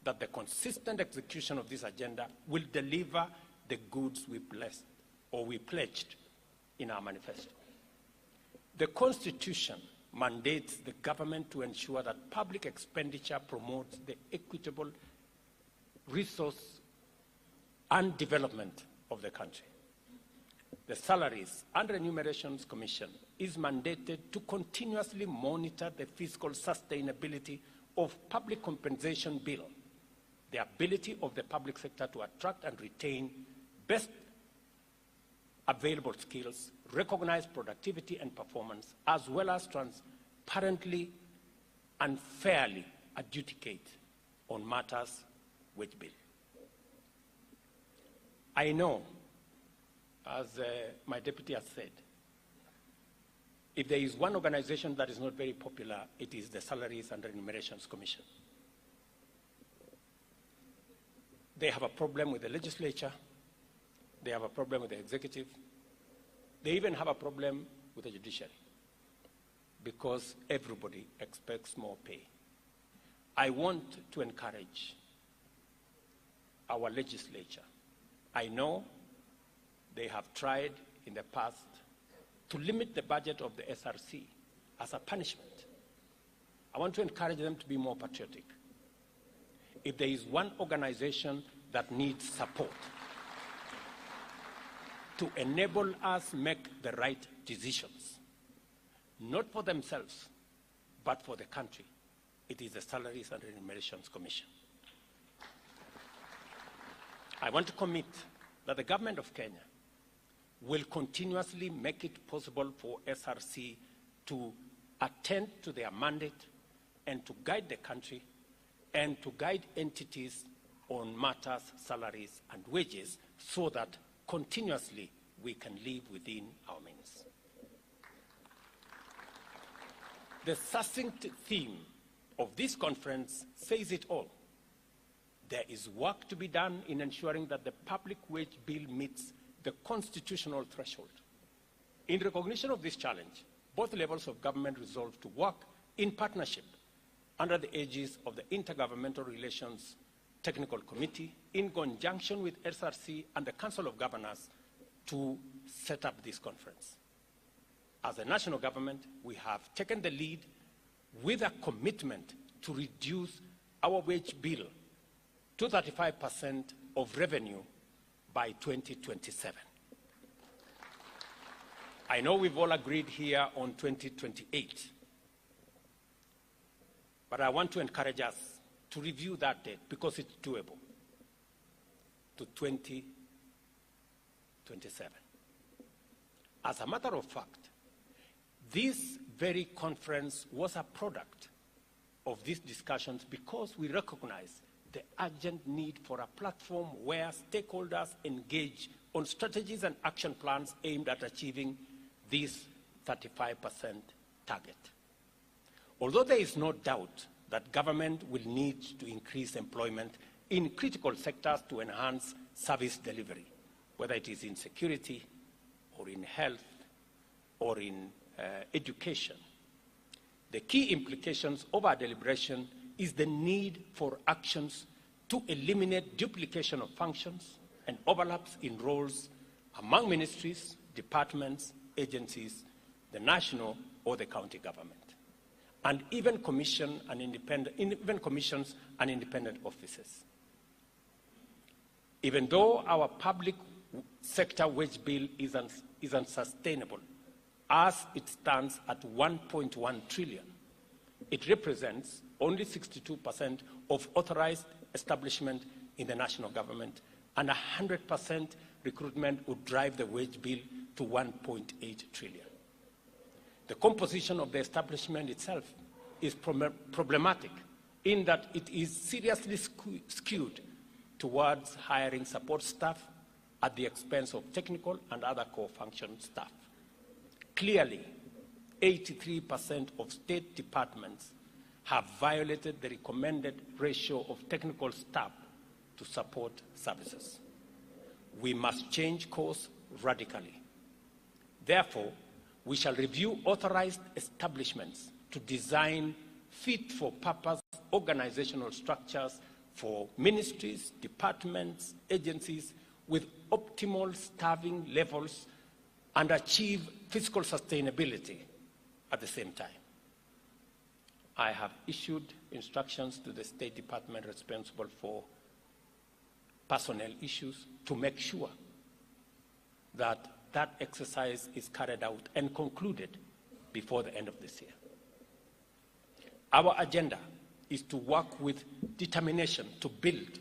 that the consistent execution of this agenda will deliver the goods we blessed or we pledged in our manifesto. The Constitution mandates the government to ensure that public expenditure promotes the equitable resource and development of the country. The Salaries and Remunerations Commission is mandated to continuously monitor the fiscal sustainability of public compensation bill, the ability of the public sector to attract and retain best available skills, recognize productivity and performance, as well as transparently and fairly adjudicate on matters which bill. I know as my deputy has said, if there is one organization that is not very popular, it is the Salaries and Remunerations Commission. They have a problem with the legislature. They have a problem with the executive. They even have a problem with the judiciary because everybody expects more pay. I want to encourage our legislature. I know they have tried in the past to limit the budget of the SRC as a punishment. I want to encourage them to be more patriotic. If there is one organization that needs support to enable us make the right decisions, not for themselves, but for the country, it is the Salaries and Remunerations Commission. I want to commit that the government of Kenya will continuously make it possible for SRC to attend to their mandate and to guide the country and to guide entities on matters, salaries, and wages so that continuously we can live within our means. The succinct theme of this conference says it all. There is work to be done in ensuring that the public wage bill meets the constitutional threshold. In recognition of this challenge, both levels of government resolved to work in partnership under the aegis of the Intergovernmental Relations Technical Committee in conjunction with SRC and the Council of Governors to set up this conference. As a national government, we have taken the lead with a commitment to reduce our wage bill to 35% of revenue by 2027. I know we've all agreed here on 2028, but I want to encourage us to review that date because it's doable to 2027. As a matter of fact, this very conference was a product of these discussions because we recognize the urgent need for a platform where stakeholders engage on strategies and action plans aimed at achieving this 35% target. Although there is no doubt that government will need to increase employment in critical sectors to enhance service delivery, whether it is in security or in health or in education, the key implications of our deliberation is the need for actions to eliminate duplication of functions and overlaps in roles among ministries, departments, agencies, the national or the county government, and even commissions and independent offices. Even though our public sector wage bill is unsustainable, as it stands at 1.1 trillion, it represents only 62% of authorized establishment in the national government, and 100% recruitment would drive the wage bill to 1.8 trillion. The composition of the establishment itself is problematic in that it is seriously skewed towards hiring support staff at the expense of technical and other core function staff. Clearly, 83% of state departments have violated the recommended ratio of technical staff to support services. We must change course radically. Therefore, we shall review authorized establishments to design fit-for-purpose organizational structures for ministries, departments, agencies with optimal staffing levels and achieve fiscal sustainability at the same time. I have issued instructions to the State Department responsible for personnel issues to make sure that that exercise is carried out and concluded before the end of this year. Our agenda is to work with determination to build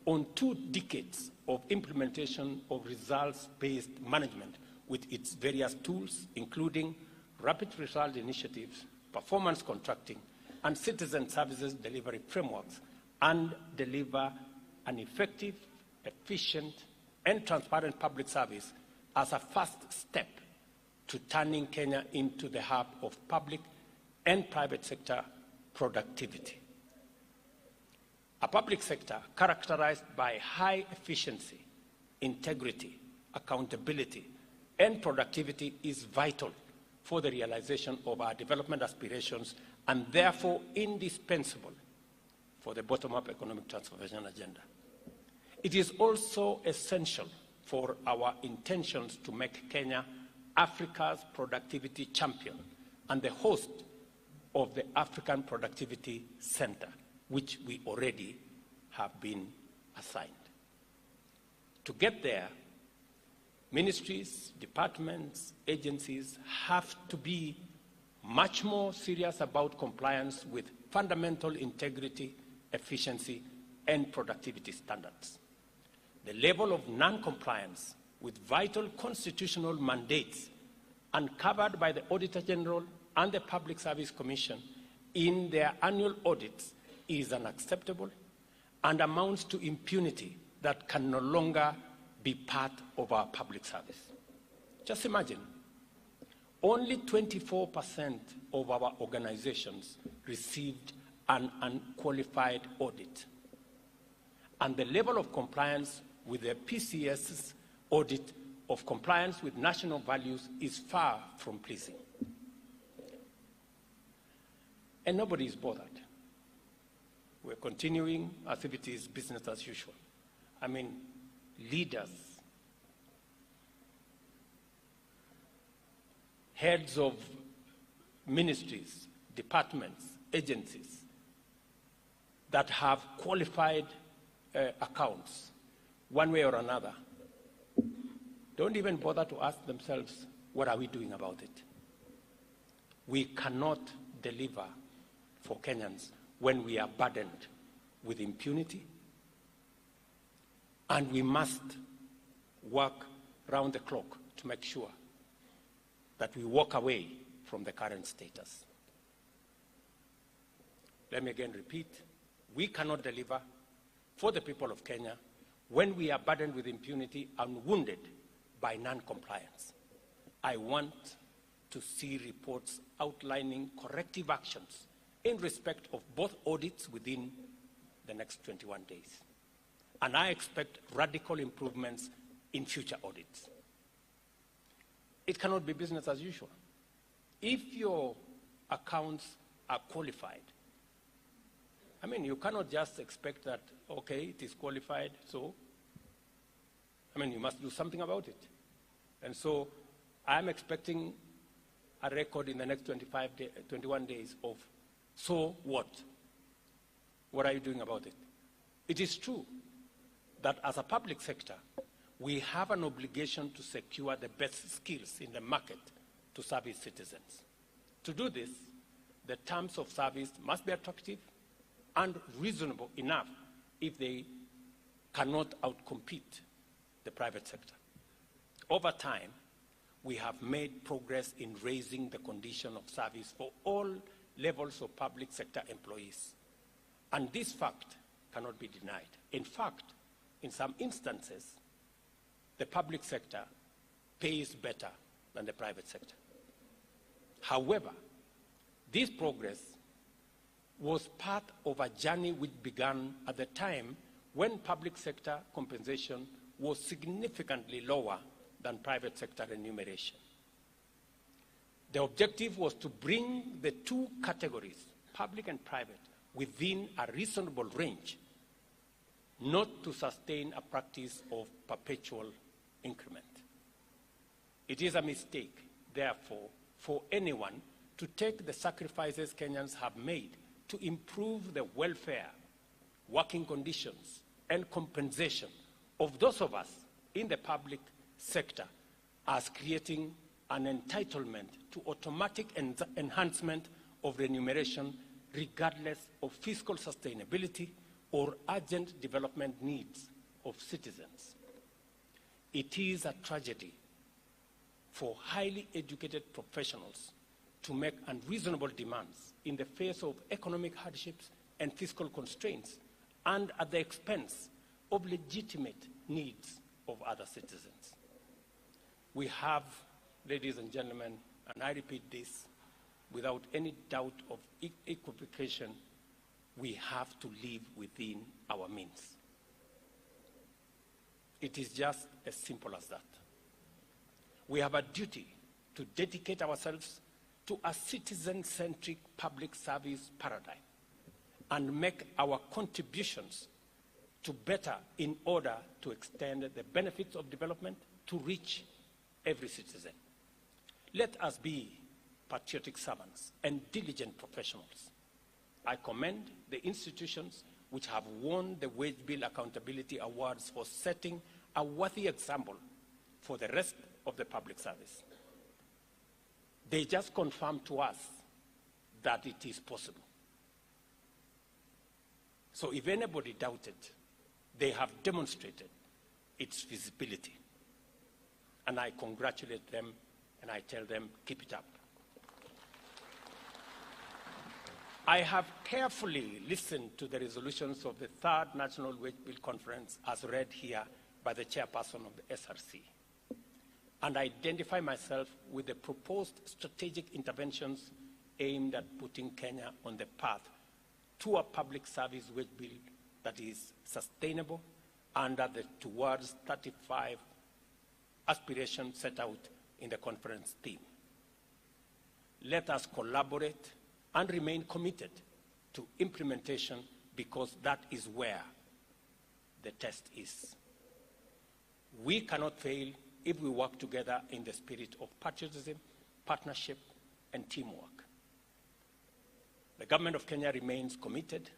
on 2 decades of implementation of results-based management with its various tools, including rapid result initiatives, performance contracting, and citizen services delivery frameworks, and deliver an effective, efficient, and transparent public service as a first step to turning Kenya into the hub of public and private sector productivity. A public sector characterized by high efficiency, integrity, accountability, and productivity is vital for the realization of our development aspirations and therefore indispensable for the bottom-up economic transformation agenda. It is also essential for our intentions to make Kenya Africa's productivity champion and the host of the African Productivity Center, which we already have been assigned. To get there, ministries, departments, agencies have to be much more serious about compliance with fundamental integrity, efficiency, and productivity standards. The level of non-compliance with vital constitutional mandates uncovered by the Auditor General and the Public Service Commission in their annual audits is unacceptable and amounts to impunity that can no longer be part of our public service. Just imagine, only 24% of our organizations received an unqualified audit. And the level of compliance with the PCS's audit of compliance with national values is far from pleasing. And nobody is bothered. We're continuing as if it is business as usual. I mean, leaders, heads of ministries, departments, agencies that have qualified accounts, one way or another, don't even bother to ask themselves, what are we doing about it? We cannot deliver for Kenyans when we are burdened with impunity, and we must work round the clock to make sure that we walk away from the current status. Let me again repeat, we cannot deliver for the people of Kenya when we are burdened with impunity and wounded by non-compliance. I want to see reports outlining corrective actions in respect of both audits within the next 21 days. And I expect radical improvements in future audits. It cannot be business as usual. If your accounts are qualified, I mean, you cannot just expect that, okay, it is qualified, so, I mean, you must do something about it. And so I'm expecting a record in the next 21 days of, so what? What are you doing about it? It is true that as a public sector, we have an obligation to secure the best skills in the market to serve its citizens. To do this, the terms of service must be attractive and reasonable enough if they cannot outcompete the private sector. Over time, we have made progress in raising the condition of service for all levels of public sector employees. And this fact cannot be denied. In fact, in some instances, the public sector pays better than the private sector. However, this progress was part of a journey which began at the time when public sector compensation was significantly lower than private sector remuneration. The objective was to bring the two categories, public and private, within a reasonable range, not to sustain a practice of perpetual increment. It is a mistake, therefore, for anyone to take the sacrifices Kenyans have made to improve the welfare, working conditions, and compensation of those of us in the public sector as creating an entitlement to automatic enhancement of remuneration regardless of fiscal sustainability or urgent development needs of citizens. It is a tragedy for highly educated professionals to make unreasonable demands in the face of economic hardships and fiscal constraints and at the expense of legitimate needs of other citizens. We have, ladies and gentlemen, and I repeat this, without any doubt of equivocation, we have to live within our means. It is just as simple as that. We have a duty to dedicate ourselves to a citizen-centric public service paradigm and make our contributions to better in order to extend the benefits of development to reach every citizen. Let us be patriotic servants and diligent professionals. I commend the institutions which have won the Wage Bill Accountability Awards for setting a worthy example for the rest of the public service. They just confirm to us that it is possible. So if anybody doubted, they have demonstrated its feasibility. And I congratulate them and I tell them, keep it up. I have carefully listened to the resolutions of the Third National Wage Bill Conference as read here by the chairperson of the SRC, and identify myself with the proposed strategic interventions aimed at putting Kenya on the path to a public service wage bill that is sustainable under the Towards 35 aspiration set out in the conference theme. Let us collaborate and remain committed to implementation, because that is where the test is. We cannot fail if we work together in the spirit of patriotism, partnership, and teamwork. The government of Kenya remains committed,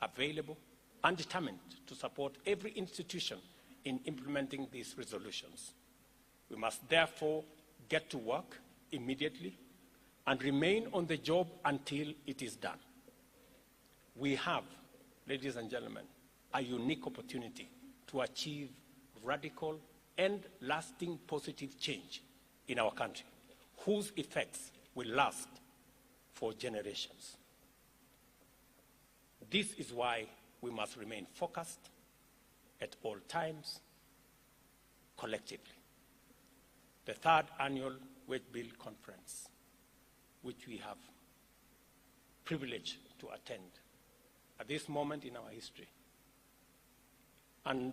available, and determined to support every institution in implementing these resolutions. We must therefore get to work immediately and remain on the job until it is done. We have, ladies and gentlemen, a unique opportunity to achieve radical and lasting positive change in our country, whose effects will last for generations. This is why we must remain focused at all times, collectively. The third annual Wage Bill Conference, which we have privilege to attend at this moment in our history. And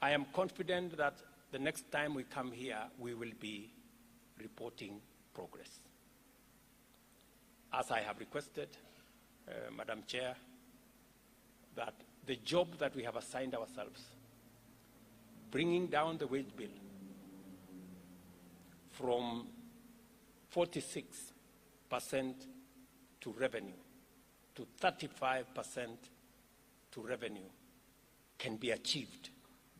I am confident that the next time we come here, we will be reporting progress. As I have requested, Madam Chair, that the job that we have assigned ourselves, bringing down the wage bill from 46% to revenue to 35% to revenue, can be achieved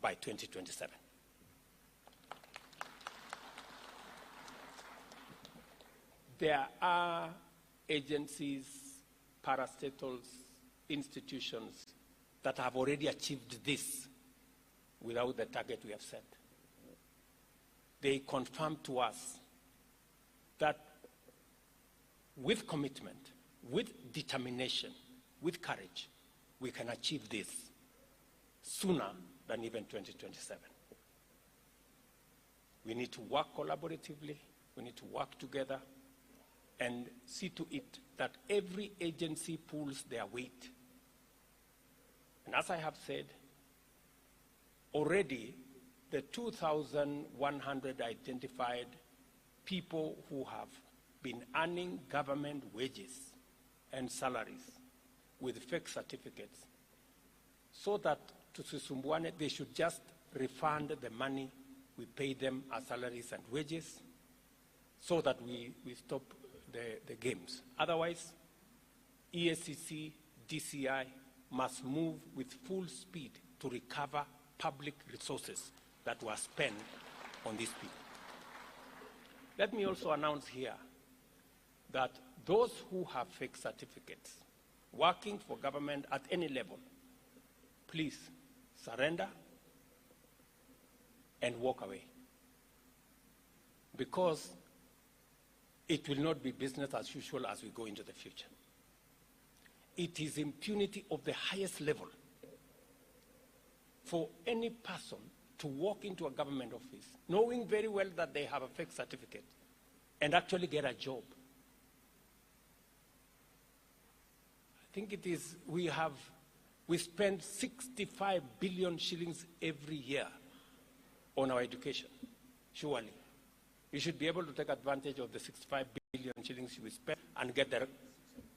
by 2027. There are agencies, parastatals, institutions that have already achieved this without the target we have set. They confirm to us that with commitment, with determination, with courage, we can achieve this sooner than even 2027. We need to work collaboratively, we need to work together and see to it that every agency pulls their weight. And as I have said, already the 2,100 identified people who have been earning government wages and salaries with fake certificates, so that to Susumbuane, they should just refund the money we pay them as salaries and wages, so that we stop the games. Otherwise, EACC, DCI must move with full speed to recover public resources that were spent on these people. Let me also announce here that those who have fake certificates working for government at any level, please surrender and walk away, because it will not be business as usual as we go into the future. It is impunity of the highest level for any person to walk into a government office, knowing very well that they have a fake certificate, and actually get a job. I think it is, we spend 65 billion shillings every year on our education, surely. You should be able to take advantage of the 65 billion shillings we spend and get the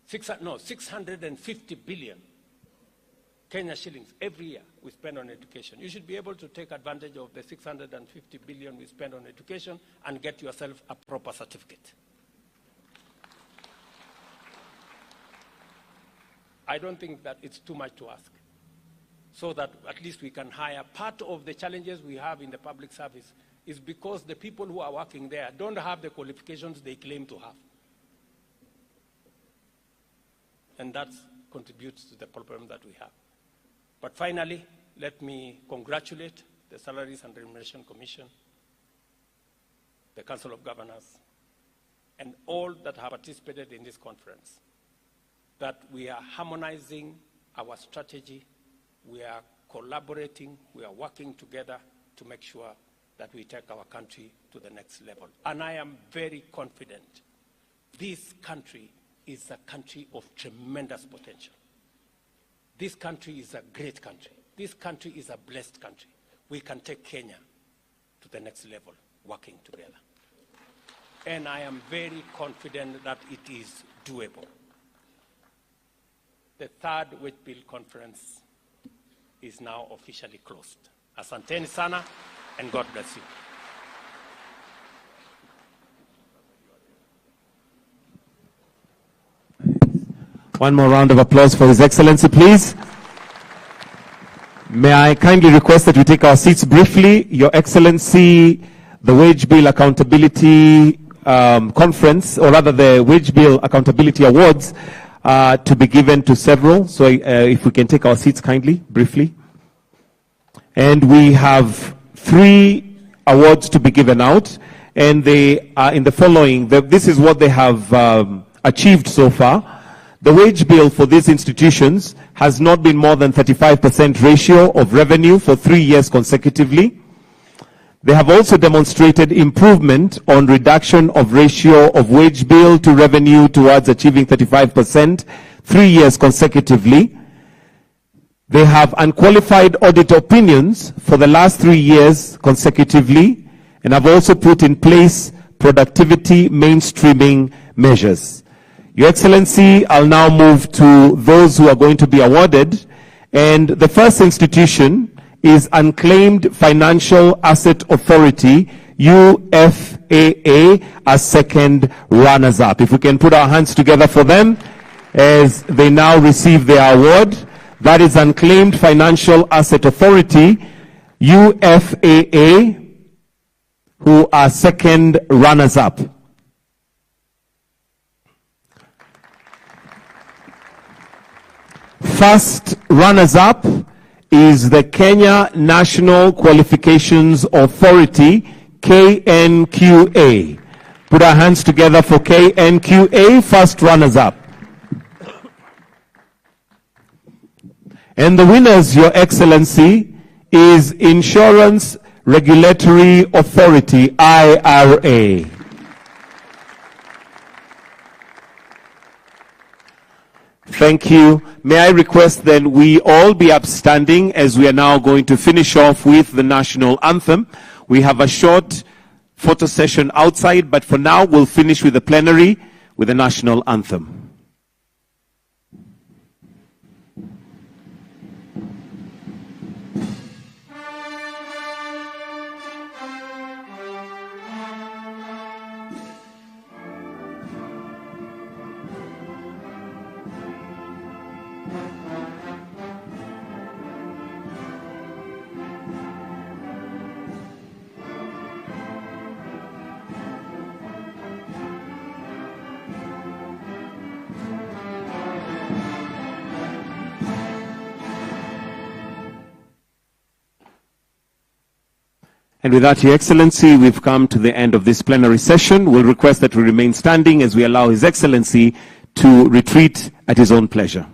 650 billion Kenya shillings every year we spend on education. You should be able to take advantage of the 650 billion we spend on education and get yourself a proper certificate. I don't think that it's too much to ask, so that at least we can hire. Part of the challenges we have in the public service is because the people who are working there don't have the qualifications they claim to have. And that contributes to the problem that we have. But finally, let me congratulate the Salaries and Remuneration Commission, the Council of Governors, and all that have participated in this conference, that we are harmonizing our strategy, we are collaborating, we are working together to make sure that we take our country to the next level. And I am very confident this country is a country of tremendous potential. This country is a great country. This country is a blessed country. We can take Kenya to the next level, working together. And I am very confident that it is doable. The third Wage Bill Conference is now officially closed. Asanteni sana, and God bless you. One more round of applause for His Excellency, please. May I kindly request that we take our seats briefly. Your Excellency, the Wage Bill Accountability Conference, or rather the Wage Bill Accountability Awards, to be given to several. So if we can take our seats kindly, briefly. And we have 3 awards to be given out. And they are in the following. This is what they have achieved so far. The wage bill for these institutions has not been more than 35% ratio of revenue for 3 years consecutively. They have also demonstrated improvement on reduction of ratio of wage bill to revenue towards achieving 35% 3 years consecutively. They have unqualified audit opinions for the last 3 years consecutively, and have also put in place productivity mainstreaming measures. Your Excellency, I'll now move to those who are going to be awarded. And the first institution is Unclaimed Financial Asset Authority, UFAA, as second runners-up. If we can put our hands together for them as they now receive their award. That is Unclaimed Financial Asset Authority, UFAA, who are second runners-up. First runners-up is the Kenya National Qualifications Authority, KNQA. Put our hands together for KNQA, first runners-up. And the winners, Your Excellency, is Insurance Regulatory Authority, IRA. Thank you. May I request that we all be upstanding as we are now going to finish off with the national anthem. We have a short photo session outside, but for now we'll finish with the plenary with the national anthem. And with that, Your Excellency, we've come to the end of this plenary session. We'll request that we remain standing as we allow His Excellency to retreat at his own pleasure.